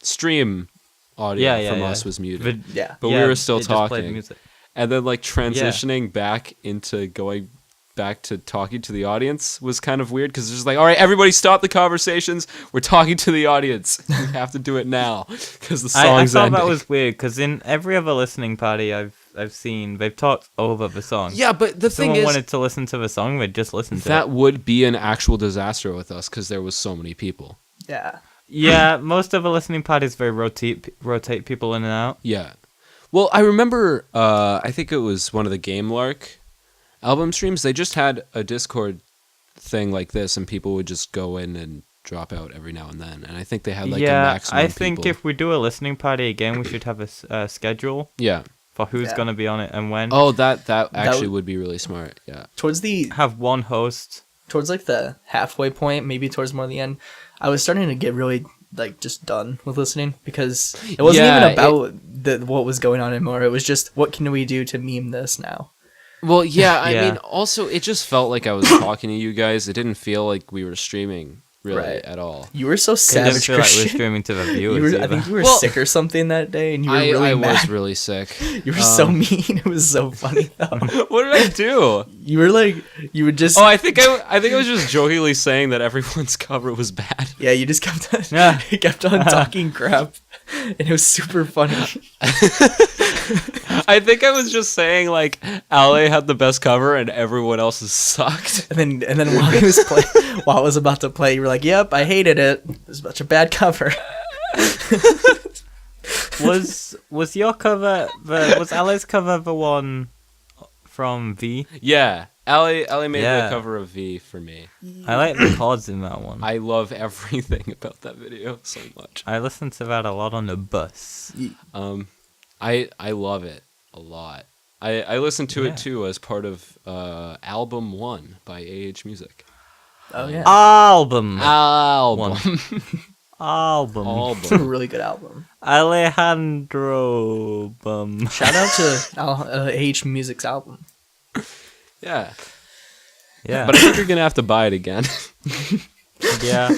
stream audio from us was muted. Yeah. But we were still it just played talking. music. And then like transitioning back into going back to talking to the audience was kind of weird because it's just like, all right, everybody stop the conversations. We're talking to the audience. We have to do it now because the I song's thought ending. that was weird because in every other listening party I've seen, they've talked over the song. Yeah, but the If someone thing is, wanted to listen to the song, they'd just listen to that it. would be an actual disaster with us because there was so many people. Yeah. Yeah, most of the listening parties they rotate people in and out. Yeah. Well, I remember, I think it was one of the Game Lark album streams. They just had a Discord thing like this, and people would just go in and drop out every now and then. And I think they had like a maximum I think people. if we do a listening party again, we should have a schedule Yeah. for who's Yeah. gonna be on it and when. Oh, that actually would- would be really smart. Yeah. Towards Have one host. like the halfway point, maybe towards more the end, I was starting to get really like just done with listening because it wasn't Yeah, even about what was going on anymore. It was just what can we do to meme this now? Well, yeah, I Yeah. mean, also, it just felt like I was talking to you guys. It didn't feel like we were streaming, really, Right. at all. You were so It didn't savage, feel like we were Christian. streaming to the You viewers. were, I either. think you were Well, sick or something that day, and you were I really was mad. really sick. You were so mean. It was so funny though. What did I do? You were like, you would just. Oh, I think I was just jokingly saying that everyone's cover was bad. Yeah, you just kept on, Yeah. kept on talking crap, and it was super funny. I think I was just saying like Ale had the best cover and everyone else's sucked. And then while he was while I was about to play, you were like, "Yep, I hated it. It was such a bad cover." Was your cover was Ali's cover the one from V? Yeah, Ale made Yeah. the cover of V for me. I like the chords in that one. I love everything about that video so much. I listened to that a lot on the bus. I love it a lot. I listened to Yeah. it too as part of album 1 by AH Music. Oh yeah, Album. Album. Album. it's a really good album. Alejandro. Shout out to H Music's album. Yeah. Yeah. But I think you're going to have to buy it again. Yeah.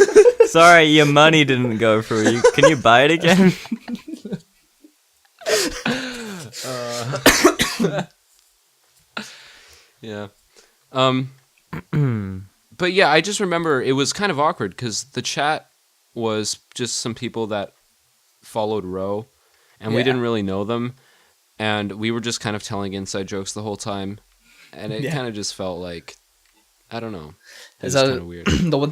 Sorry, your money didn't go through. Can you buy it again? Yeah. But yeah, I just remember it was kind of awkward because the chat was just some people that followed Ro, and we Yeah. didn't really know them, and we were just kind of telling inside jokes the whole time, and it Yeah. kind of just felt like, I don't know, it was Is that- kind of weird. The one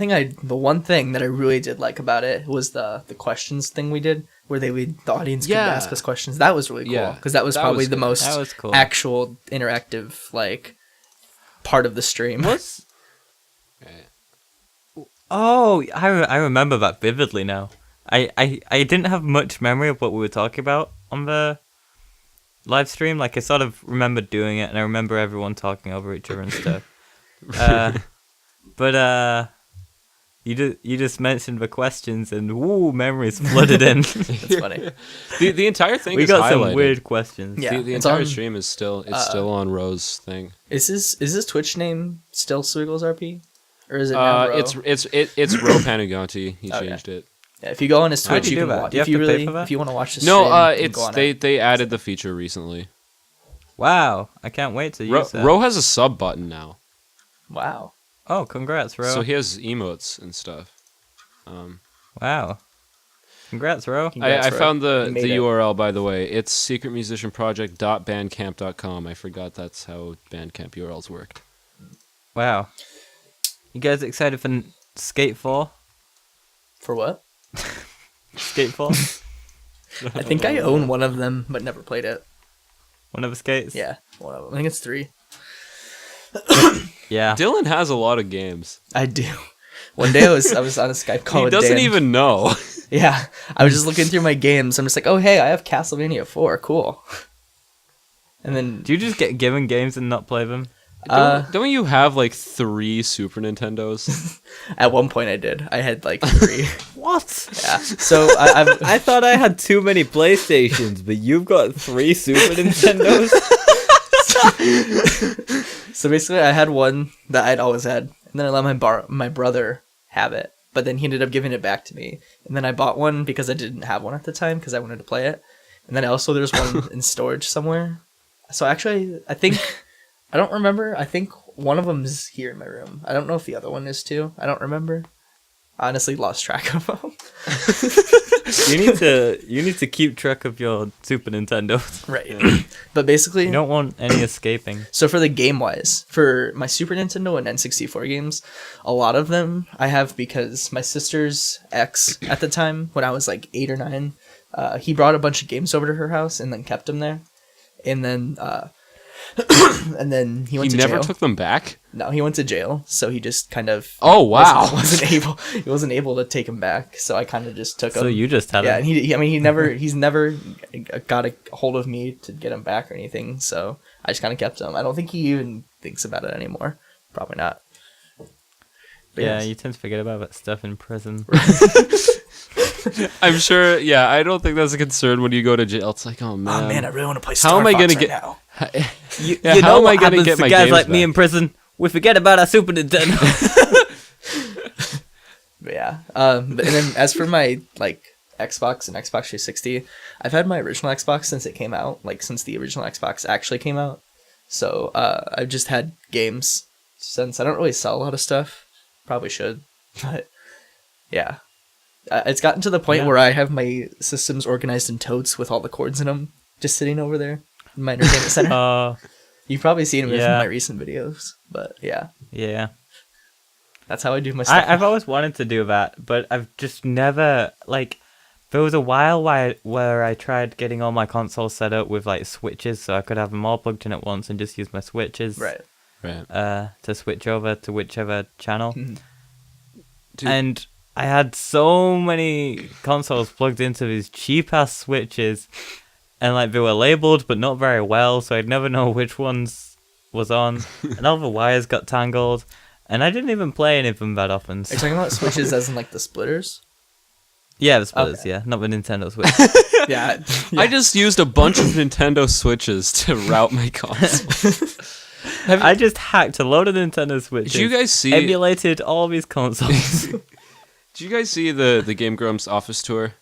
thing that I really did like about it was the questions thing we did, where the audience could Yeah. ask us questions. That was really cool Yeah, because that was that probably was the good. most That was cool. actual interactive like part of the stream. What's Right. Oh, I remember that vividly now. I didn't have much memory of what we were talking about on the live stream. Like, I sort of remember doing it, and I remember everyone talking over each other and stuff. But you just mentioned the questions, and woo, memories flooded in. That's funny. The entire thing We is got highlighted. some weird questions. Yeah. The it's entire on- stream is still on Ro's thing. Is his Twitch name still Swiggles RP, or is it now Ro? It's Ro Panaganti. He Okay. changed it. Yeah, if you go on his How'd Twitch, you you do can that? watch. Do you If have you to pay really, for that? if you want to watch the No, stream, you can it's go on they it. they added the feature recently. Wow, I can't wait to use that. Ro has a sub button now, Wow. Oh, congrats, Ro. so he has emotes and stuff. Wow. Congrats, Ro. Congrats, I Ro. found the You made it. URL, by the way. It's secretmusicianproject.bandcamp.com. I forgot that's how Bandcamp URLs worked. Wow. You guys excited for Skate 4? For what? Skate 4? I think I own one of them, but never played it. One of the skates? Yeah, one of them. I think it's 3. Yeah. Dylan has a lot of games. I do. One day I was on a Skype call He with doesn't Dan. even know. Yeah, I was just looking through my games. I'm just like, oh hey, I have Castlevania 4. Cool. And then Do you just get given games and not play them? Don't you have like 3 Super Nintendos? at one point I did. I had like 3. What? Yeah. So I've I thought I had too many PlayStations, but you've got 3 Super Nintendos? So basically, I had one that I'd always had, and then I let my brother have it. But then he ended up giving it back to me, and then I bought one because I didn't have one at the time because I wanted to play it. And then also there's one in storage somewhere. So actually, I don't remember. I think one of them is here in my room. I don't know if the other one is too. I don't remember. I honestly lost track of them. You need to keep track of your Super Nintendos. Right. But basically, You don't want any escaping. so for the game wise, for my Super Nintendo and N64 games, a lot of them I have because my sister's ex at the time, when I was like 8 or 9, he brought a bunch of games over to her house and then kept them there. And then and then he went He to never jail. took them back? No, he went to jail, so he just kind of Oh, wow. wasn't able to take him back. So I kind of just took him. So you just had Yeah, it. and he's never got a hold of me to get him back or anything. So I just kind of kept him. I don't think he even thinks about it anymore. Probably not. But Yeah, yes. you tend to forget about that stuff in prison. I'm sure, yeah, I don't think that's a concern when you go to jail. It's like, oh Oh man. man, I really want to play Star How am I Fox gonna right get- now. Yeah, You how know am I what gonna happens get to my guys games like me back? in prison? We forget about our Super Nintendo. But yeah. And then as for my like Xbox and Xbox 360, I've had my original Xbox since it came out, like since the original Xbox actually came out. So I've just had games since. I don't really sell a lot of stuff. Probably should, but yeah. It's gotten to the point Yeah. where I have my systems organized in totes with all the cords in them, just sitting over there in my entertainment center. You've probably seen them in yeah. my recent videos, but yeah, Yeah. that's how I do my stuff. I've always wanted to do that, but I've just never, like, there was a while where I tried getting all my consoles set up with, like, switches so I could have them all plugged in at once and just use my switches Right. to switch over to whichever channel. Mhm. Dude. And I had so many consoles plugged into these cheap-ass switches, and, like, they were labeled but not very well, so I'd never know which ones was on, and all the wires got tangled. And I didn't even play any of them that often. Are So. you talking about switches as in like the splitters? Yeah, the splitters, Okay. yeah. Not the Nintendo Switch. Yeah. I just used a bunch of Nintendo Switches to route my console. I just hacked a load of Nintendo Switches. Did you guys see? Emulated all these consoles. Did you guys see the Game Grumps office tour?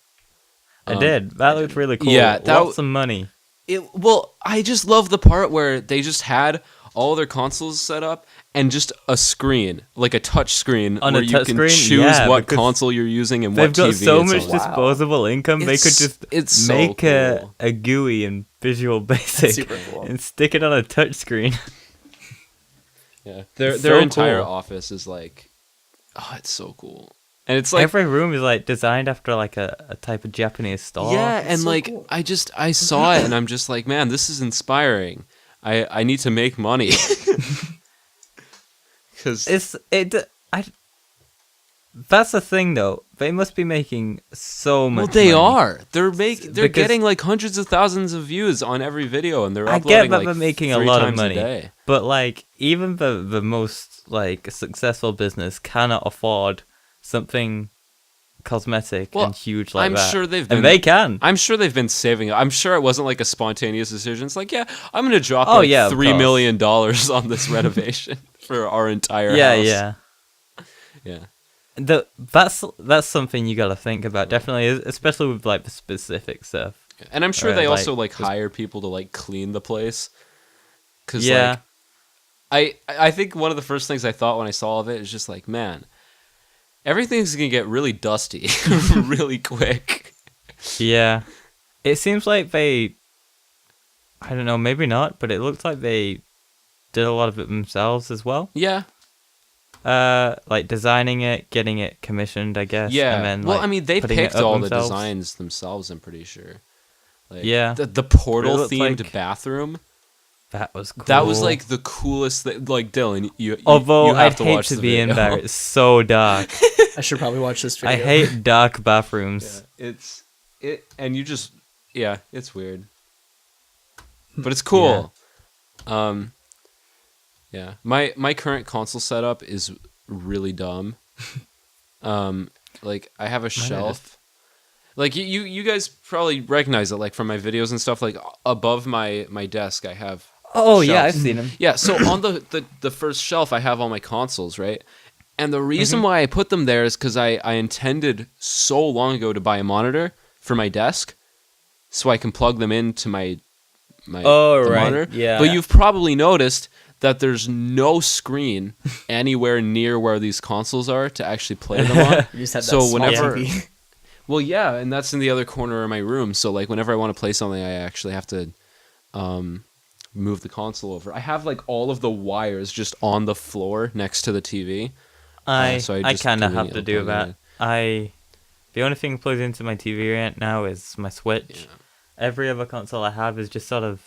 I did. That looked really cool. Yeah, Lots of money. Well, I just love the part where they just had all their consoles set up and just a screen, like a touch screen, On where a you touch can screen? choose Yeah, what because console you're using and They've what got TV. so it's much on. disposable income. They could It's- just it's so make cool. a GUI in Visual Basic super cool. and stick it on a touch screen. Yeah, It's their so entire cool. office is like, oh, it's so cool, and it's like Every room is like designed after like a type of Japanese style. yeah, and so like cool. I saw it and I'm just like, man, this is inspiring. I need to make money because That's the thing though. They must be making so much. well, they money. are. They're Because- getting like hundreds of thousands of views on every video, and they're I uploading get that like they're making a 3 lot of times a money, day. but like even the most like successful business cannot afford something cosmetic Well, and huge like I'm that. sure they've been. and they can. I'm sure they've been saving. I'm sure it wasn't like a spontaneous decision. It's like, yeah, I'm gonna drop Oh, like yeah, of $3 million on this renovation for our entire Yeah, house. yeah. Yeah. That's something you got to think about definitely, especially with like the specific stuff. And I'm sure Or, they like, also like just- hire people to like clean the place. Cause Yeah. like, I think one of the first things I thought when I saw all of it is just like, man, everything's gonna get really dusty really quick. Yeah, it seems like they. I don't know, maybe not, but it looks like they did a lot of it themselves as well. Yeah. like designing it, getting it commissioned, I guess. Yeah. And then, Well, like, I mean, they putting it picked up all themselves. the designs themselves, I'm pretty sure. Like, Yeah. The portal looked themed like- bathroom. That was cool. That was like the coolest thing. Like, Dylan, you Although you have I'd to hate watch to the be in video. there. It's so dark. I should probably watch this video. I hate dark bathrooms. Yeah, and you just, yeah, it's weird, but it's cool. Yeah. My current console setup is really dumb. Like I have a shelf. Like you guys probably recognize it, like from my videos and stuff. Like above my desk, I have. Oh yeah, I've shelves. seen them. Yeah, so on the first shelf, I have all my consoles, right? And the reason why I put them there is because I intended so long ago to buy a monitor for my desk, so I can plug them into my the monitor. Yeah. But you've probably noticed that there's no screen anywhere near where these consoles are to actually play them on. You just had that So small whenever- TV. Well, yeah, and that's in the other corner of my room. So like whenever I want to play something, I actually have to move the console over. I have like all of the wires just on the floor next to the TV. So I I just kind of have to conveniently do plug it that. The only thing plugged into my TV right now is my Switch. Yeah. Every other console I have is just sort of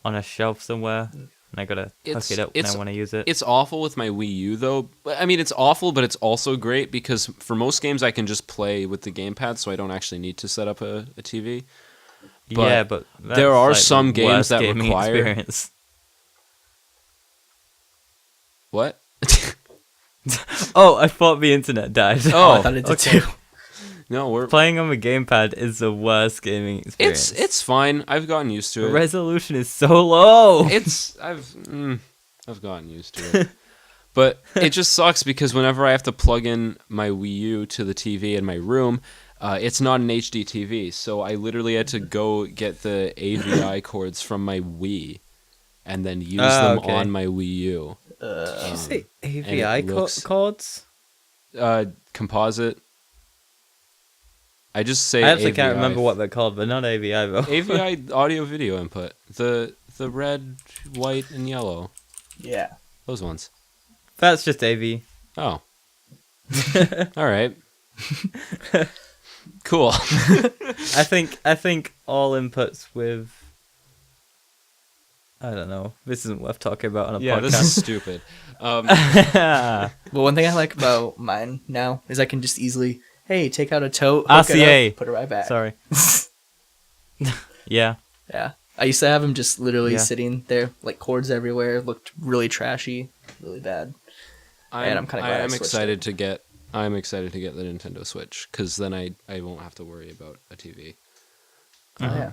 on a shelf somewhere, and I gotta hook it up when I want to use it. It's awful with my Wii U though. I mean, it's awful, but it's also great because for most games I can just play with the gamepad, so I don't actually need to set up a TV. But there that's, are like, some the games worst that gaming require- experience. What? Oh, I thought the internet died. Oh, I Oh, thought it did okay. too. no, we're Playing on the gamepad is the worst gaming experience. it's fine. I've gotten used the to it. resolution is so low. I've gotten used to it. But it just sucks because whenever I have to plug in my Wii U to the TV in my room, it's not an HD TV, so I literally had to go get the AVI cords from my Wii and then use them okay. on my Wii U. Did you say and AVI it looks- cords? Composite. I just say I actually AVI. can't remember what they're called, but not AVI though. AVI audio video input. The red, white, and yellow. Yeah. Those ones. That's just AV. Oh. All right. Cool. I think all inputs with. I don't know. This isn't worth talking about on a Yeah, podcast. this is stupid. Well, one thing I like about mine now is I can just easily, hey, take out a tote, hook it RCA. up, put it right back. Sorry. Yeah. Yeah. I used to have them just literally Yeah. sitting there, like cords everywhere, looked really trashy, really bad. And I'm kinda glad I switched excited to get. I'm excited to get the Nintendo Switch because then I won't have to worry about a TV. Oh, yeah.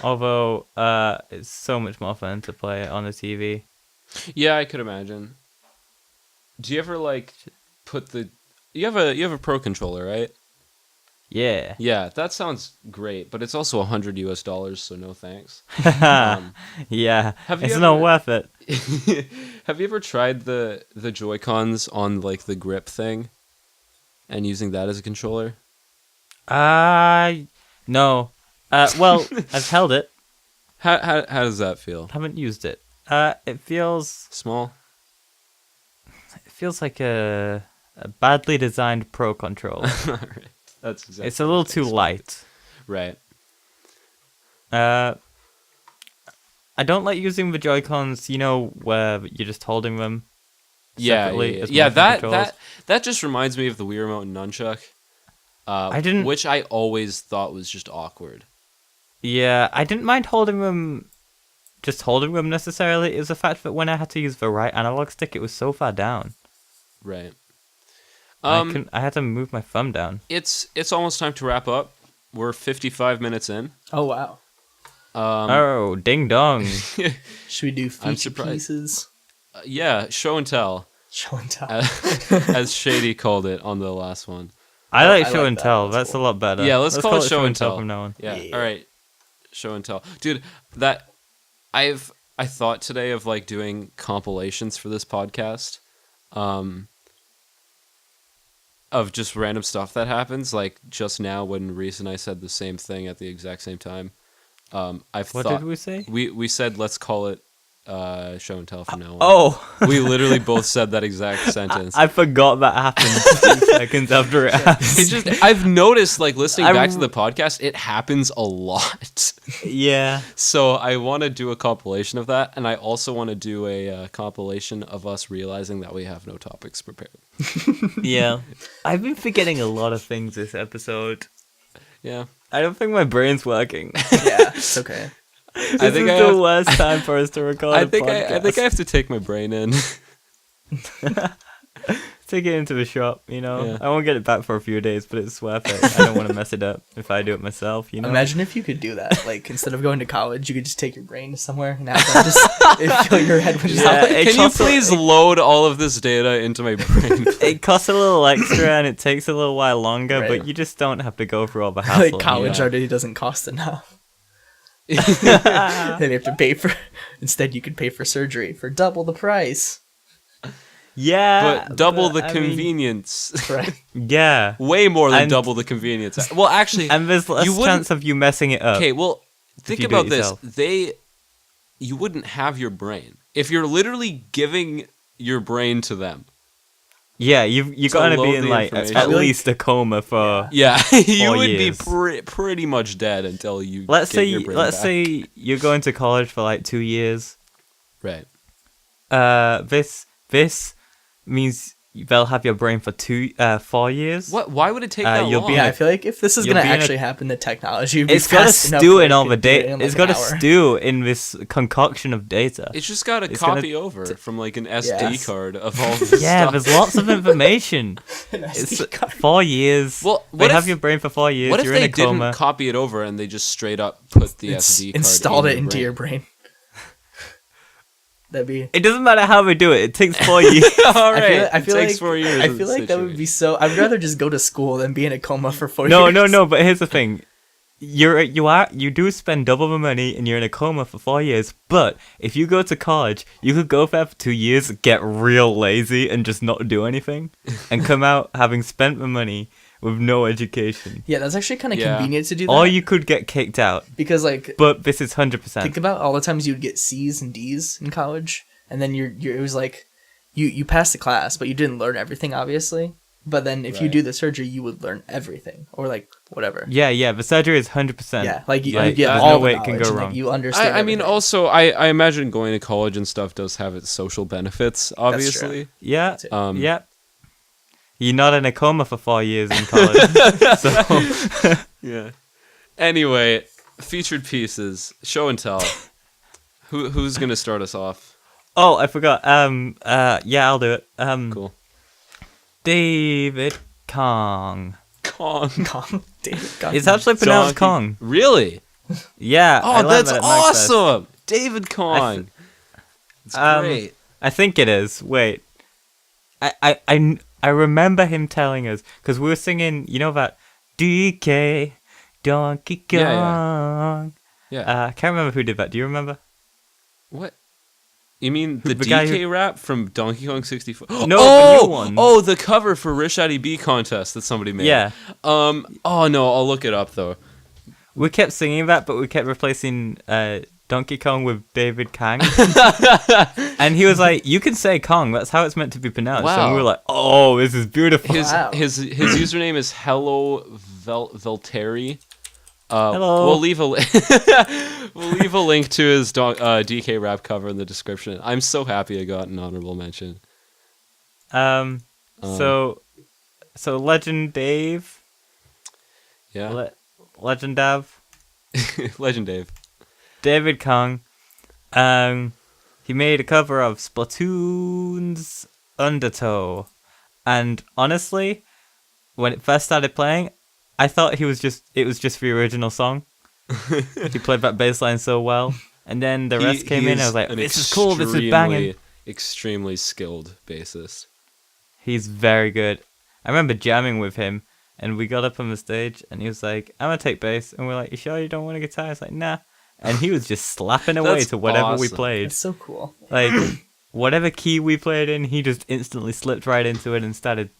Although, it's so much more fun to play it on a TV. Yeah, I could imagine. Do you ever like put the? You have a Pro controller, right? Yeah. Yeah, that sounds great, but it's also $100 so no thanks. Yeah. Have you It's not ever- worth it. Have you ever tried the JoyCons on like the grip thing, and using that as a controller? No. Well, I've held it. How does that feel? Haven't used it. It feels Small? like a badly designed Pro controller. Alright. That's exactly. It's a little too light. Right. I don't like using the Joy-Cons, you know, where you're just holding them separately as motion controls. That just reminds me of the Wii Remote and Nunchuck. Which I always thought was just awkward. Yeah, I didn't mind holding them necessarily. It was the fact that when I had to use the right analog stick, it was so far down. Right. I had to move my thumb down. It's almost time to wrap up. We're 55 minutes in. Oh, wow. Oh, ding dong. Should we do feature surprised. pieces? Yeah, show and tell, Show and tell. as Shady called it on the last one. I like I show like and that. tell. That's That's cool. a lot better. Yeah, let's call it show and tell from now on. Yeah. Yeah. All right. Show and tell, dude. I thought today of like doing compilations for this podcast, of just random stuff that happens. Like just now when Reece and I said the same thing at the exact same time. What did we say? We said let's call it show and tell from now on. Oh, We literally both said that exact sentence. I forgot that happened 2 seconds after it happened. I've noticed, like, listening back to I'm- the podcast, it happens a lot. Yeah. So I want to do a compilation of that, and I also want to do a compilation of us realizing that we have no topics prepared. Yeah. I've been forgetting a lot of things this episode. Yeah. I don't think my brain's working. Yeah, it's okay. This I think is I the have- worst time for us to record I a think podcast. I think I have to take my brain in. Take it into the shop, you know. Yeah. I won't get it back for a few days, but it's worth it. I don't want to mess it up if I do it myself, you know. Imagine if you could do that. Like, instead of going to college, you could just take your brain to somewhere and have that just fill your head with Yeah, knowledge. it Can you costs a- please load all of this data into my brain? It costs a little extra and it takes a little while longer, Right. but you just don't have to go through all the hassle. Like, college you know? already doesn't cost enough. Then you have to pay for. Instead, you could pay for surgery for double the price. Yeah, But double the I mean, convenience. Right. yeah, Way more than And- double the convenience. Well, actually, and there's less You wouldn't- chance of you messing it up. okay, well, think you do about it this. yourself. You wouldn't have your brain. If you're literally giving your brain to them. Yeah, you To gotta load be in the like information. at I feel like- least a coma for. Yeah, you 4 would years. be pretty much dead until you Let's get your brain back. say you're going to college for like 2 years. Right. This means they'll have your brain for 4 years. What? Why would it take that you'll long? be Yeah, in I feel like if this is You'll gonna be in a- actually happen, the technology would be It's gotta fast enough stew where in it all the could do it data. in, like, It's an gotta hour. stew in this concoction of data. It's just got to It's gonna copy over from like an SD Yes. card of all this Yeah, stuff. there's lots of information. An It's SD card. 4 years. Well, they what have if- your brain for 4 years. What if You're they in a coma. didn't copy it over and they just straight up put the SD card Installed in it into your brain. That'd be. It doesn't matter how we do it. It takes 4 years. All right, I feel it takes like 4 years. I of feel like that would be so. I'd rather just go to school than be in a coma for 4 No, years. no. But here's the thing: you do spend double the money, and you're in a coma for 4 years. But if you go to college, you could go there for 2 years, get real lazy, and just not do anything, and come out having spent the money with no education. Yeah, that's actually kind of Yeah. convenient to do that. Or you could get kicked out. because like But this is 100%. think about all the times you'd get C's and D's in college, and then you're it was like you passed the class, but you didn't learn everything, obviously. But then if you Right. do the surgery, you would learn everything, or like whatever. Yeah. The surgery is 100%. Yeah, like you, Like, you get there's all no the way it can knowledge, go and, like, wrong. you understand. I mean, everything. also, I imagine going to college and stuff does have its social benefits, obviously. Yeah. That's it. Yeah. You're not in a coma for 4 years in college. So, Yeah. Anyway, featured pieces, show and tell. Who's gonna start us off? oh, I forgot. Yeah, I'll do it. Cool. David Cong. Cong. Cong, David, God. It's actually pronounced Donkey- Cong. Really? Yeah. I Oh, learned that's that at Magfest. awesome! David Cong. It's great. I think it is. Wait. I remember him telling us because we were singing. You know that DK Donkey Kong. Yeah. I can't remember who did that. Do you remember? What? You mean the the guy DK rap from Donkey Kong 64? No, the oh, new one. Oh, the cover for Rich Addy B contest that somebody made. Yeah. Oh no, I'll look it up though. We kept singing that, but we kept replacing Donkey Kong with David Kang. And he was like, "You can say Kong. That's how it's meant to be pronounced." Wow. And we were like, "Oh, this is beautiful." Wow. His username is Hello Velteri. Hello. We'll leave a we'll leave a link to his DK rap cover in the description. I'm so happy I got an honorable mention. So Legend Dave, Yeah, Legend Dav, Legend Dave. David Kong, he made a cover of Splatoon's Undertow, and honestly, when it first started playing, I thought it was just the original song. He played that bass line so well, and then the rest came in. I was like, an "This is cool. This is banging." Extremely skilled bassist. He's very good. I remember jamming with him, and we got up on the stage, and he was like, "I'm gonna take bass," and we're like, "You sure you don't want a guitar?" I was like, "Nah," and he was just slapping away That's to whatever we awesome. played. It's so cool. Like whatever key we played in, he just instantly slipped right into it and started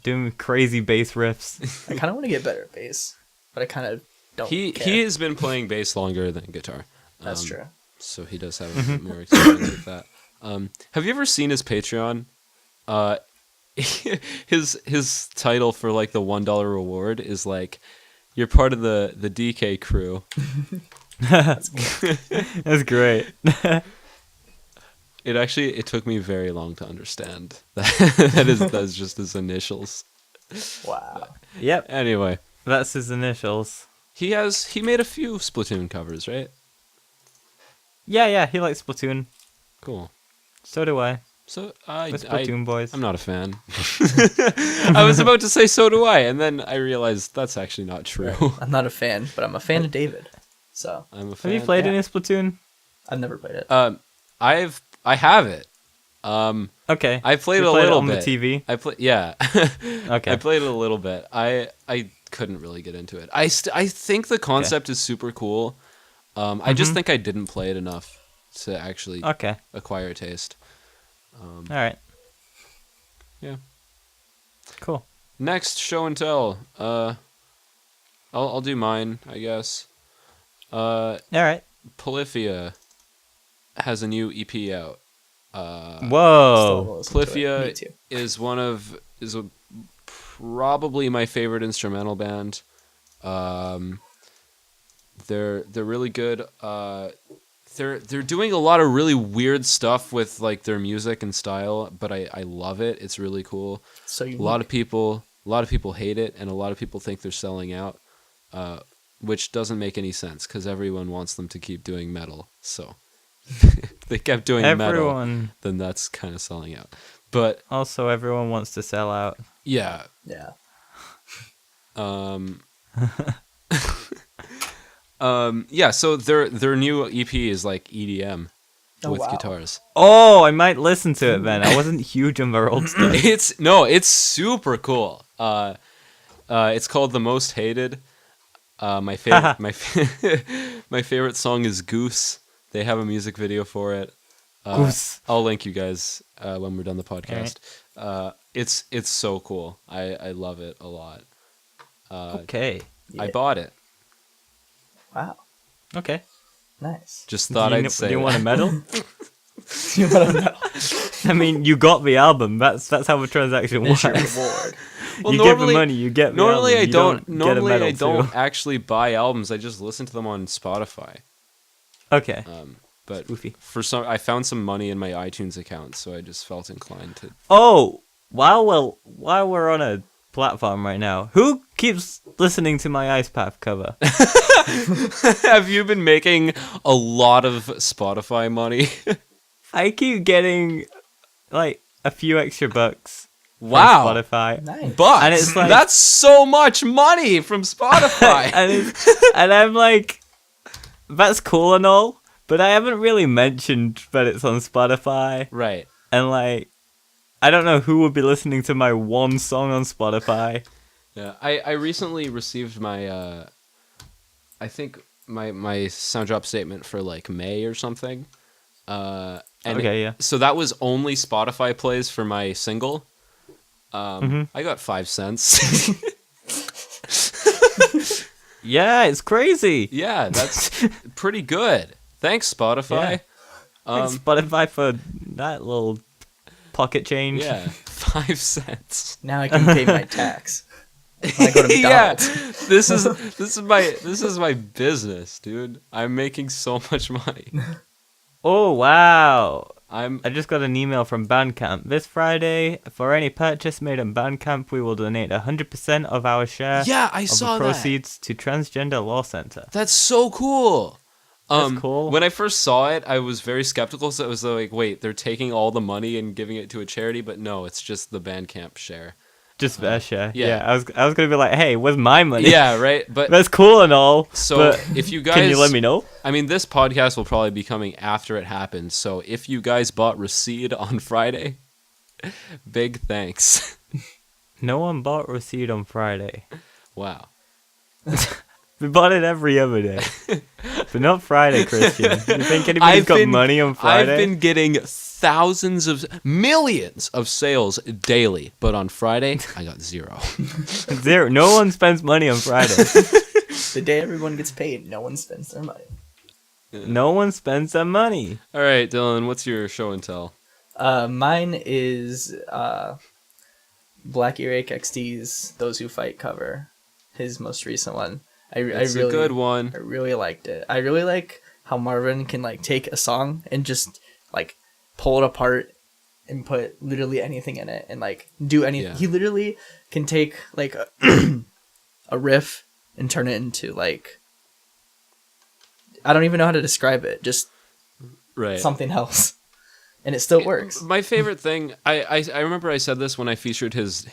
doing crazy bass riffs. I kind of want to get better at bass, but I kind of don't. He care. has been playing bass longer than guitar. That's true. so he does have a bit more experience with that. Have you ever seen his Patreon? His title for like the $1 reward is like, "You're part of the DK crew." That's great. It took me very long to understand that. That's just his initials. Wow. Yep, Anyway, that's his initials. he made a few Splatoon covers, right? Yeah, he likes Splatoon. Cool. So do I. So We're Splatoon boys. I'm not a fan. I was about to say so do I, and then I realized that's actually not true. I'm not a fan, but I'm a fan of David. So I'm a fan. Have you played yeah. any Splatoon? I've never played it. I have it. Okay. I played You a little on bit. the TV. Yeah. Okay. I played it a little bit. I couldn't really get into it. I think the concept is super cool. I just think I didn't play it enough to actually Okay. acquire a taste. All right. Yeah. Cool. Next, show and tell. I'll do mine, I guess. All right. Polyphia has a new EP out. Whoa. Still listen to it. Me Polyphia too. is probably my favorite instrumental band. They're really good. They're doing a lot of really weird stuff with like their music and style, but I love it. It's really cool. So A lot of people hate it, and a lot of people think they're selling out, which doesn't make any sense because everyone wants them to keep doing metal. So if they kept doing metal, Everyone. then that's kind of selling out. But Also, everyone wants to sell out. yeah, Yeah. yeah. So their new EP is like EDM Oh, with wow. guitars. Oh, I might listen to it then. I wasn't huge on their old stuff. It's super cool. It's called The Most Hated. My favorite my favorite song is Goose. They have a music video for it. Goose. I'll link you guys when we're done the podcast. It's so cool. I love it a lot. Okay. Yeah. I bought it. Wow. Okay. Nice. Just thought I'd say. Do you that. want a medal? You wanna know? I mean, you got the album. That's how the transaction There's works. your reward. Well, You get the money, you get the Normally album. I You don't. get a Normally medal I don't too. actually buy albums. I just listen to them on Spotify. Okay. But Spoofy. I found some money in my iTunes account, so I just felt inclined to. Oh, while we're on a platform right now, who keeps listening to my Ice Path cover? Have you been making a lot of Spotify money? I keep getting like a few extra bucks. from Wow. Spotify. Nice. But And it's like- that's so much money from Spotify. and I'm like, that's cool and all, but I haven't really mentioned that it's on Spotify. Right. And like, I don't know who would be listening to my one song on Spotify. Yeah. I recently received my I think my sound drop statement for like May or something. And Okay, yeah. So that was only Spotify plays for my single. I got 5 cents. Yeah, it's crazy. Yeah, that's pretty good. Thanks, Spotify. Thanks, Spotify, for that little pocket change. Yeah, 5 cents. Now I can pay my tax. When I go to Yeah, McDonald's. this is my business, dude. I'm making so much money. Oh, wow. I I'm just got an email from Bandcamp. This Friday, for any purchase made on Bandcamp, we will donate 100% of our share yeah, I of saw the that. proceeds to Transgender Law Center. That's so cool. That's cool. When I first saw it, I was very skeptical. So it was like, wait, they're taking all the money and giving it to a charity, but no, it's just the Bandcamp share. Just their share. yeah. Yeah, I was gonna be like, hey, where's my money? Yeah, right. But That's cool and all. so but if you guys, can you let me know? I mean, this podcast will probably be coming after it happens. So if you guys bought Recede on Friday, big thanks. No one bought Receipt on Friday. Wow. We bought it every other day. But not Friday, Christian. You think anybody's got money on Friday? I've been getting millions of sales daily, but on Friday, I got 0. Zero. No one spends money on Friday. The day everyone gets paid, no one spends their money. No one spends that money. All right, Dylan, what's your show and tell? Mine is Black Earache XD's "Those Who Fight" cover, his most recent one. It's a good one. I really liked it. I really like how Marvin can like take a song and just like pull it apart and put literally anything in it and like do anything. Yeah. He literally can take like a riff and turn it into like, I don't even know how to describe it. Just Right. something else. And it still works. My favorite thing, I remember I said this when I featured his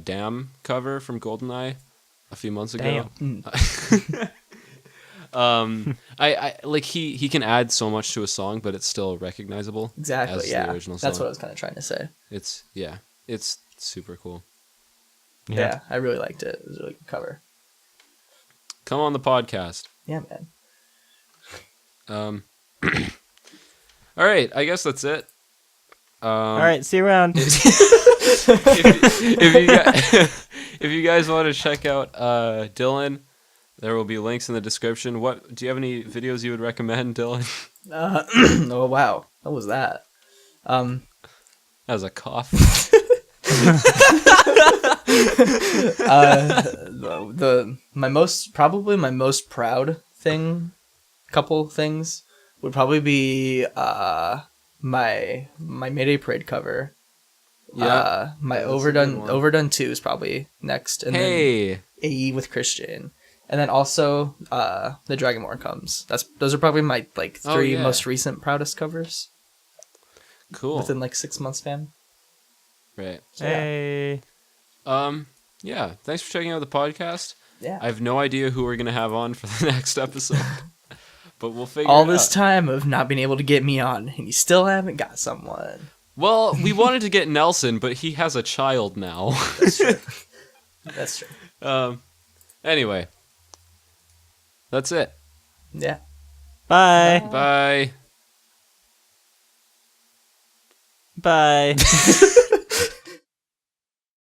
Damn cover from GoldenEye a few months ago. I like he can add so much to a song, but it's still recognizable. Exactly. As Yeah. the original That's song. what I was kind of trying to say. It's super cool. Yeah. I really liked it. It was a really good cover. Come on the podcast. Yeah, man. All right, I guess that's it. All right, see you around. If you guys want to check out Dylan, there will be links in the description. What do you have any videos you would recommend, Dylan? Oh wow, what was that? That was a cough. My most proud couple things would probably be my Mayday Parade cover. Yeah, my that's a good one. Overdone 2 is probably next, and Hey, then AE with Christian, and then also the Dragonborn Comes. Those are probably my like three most recent proudest covers cool. within like 6 months span. Right. So, yeah. Hey. Yeah. Thanks for checking out the podcast. Yeah. I have no idea who we're gonna have on for the next episode, but we'll figure All it this out. time of not being able to get me on, and you still haven't got someone. Well, we wanted to get Nelson, but he has a child now. That's true. That's true. Anyway, that's it. Yeah. Bye. Bye. Bye.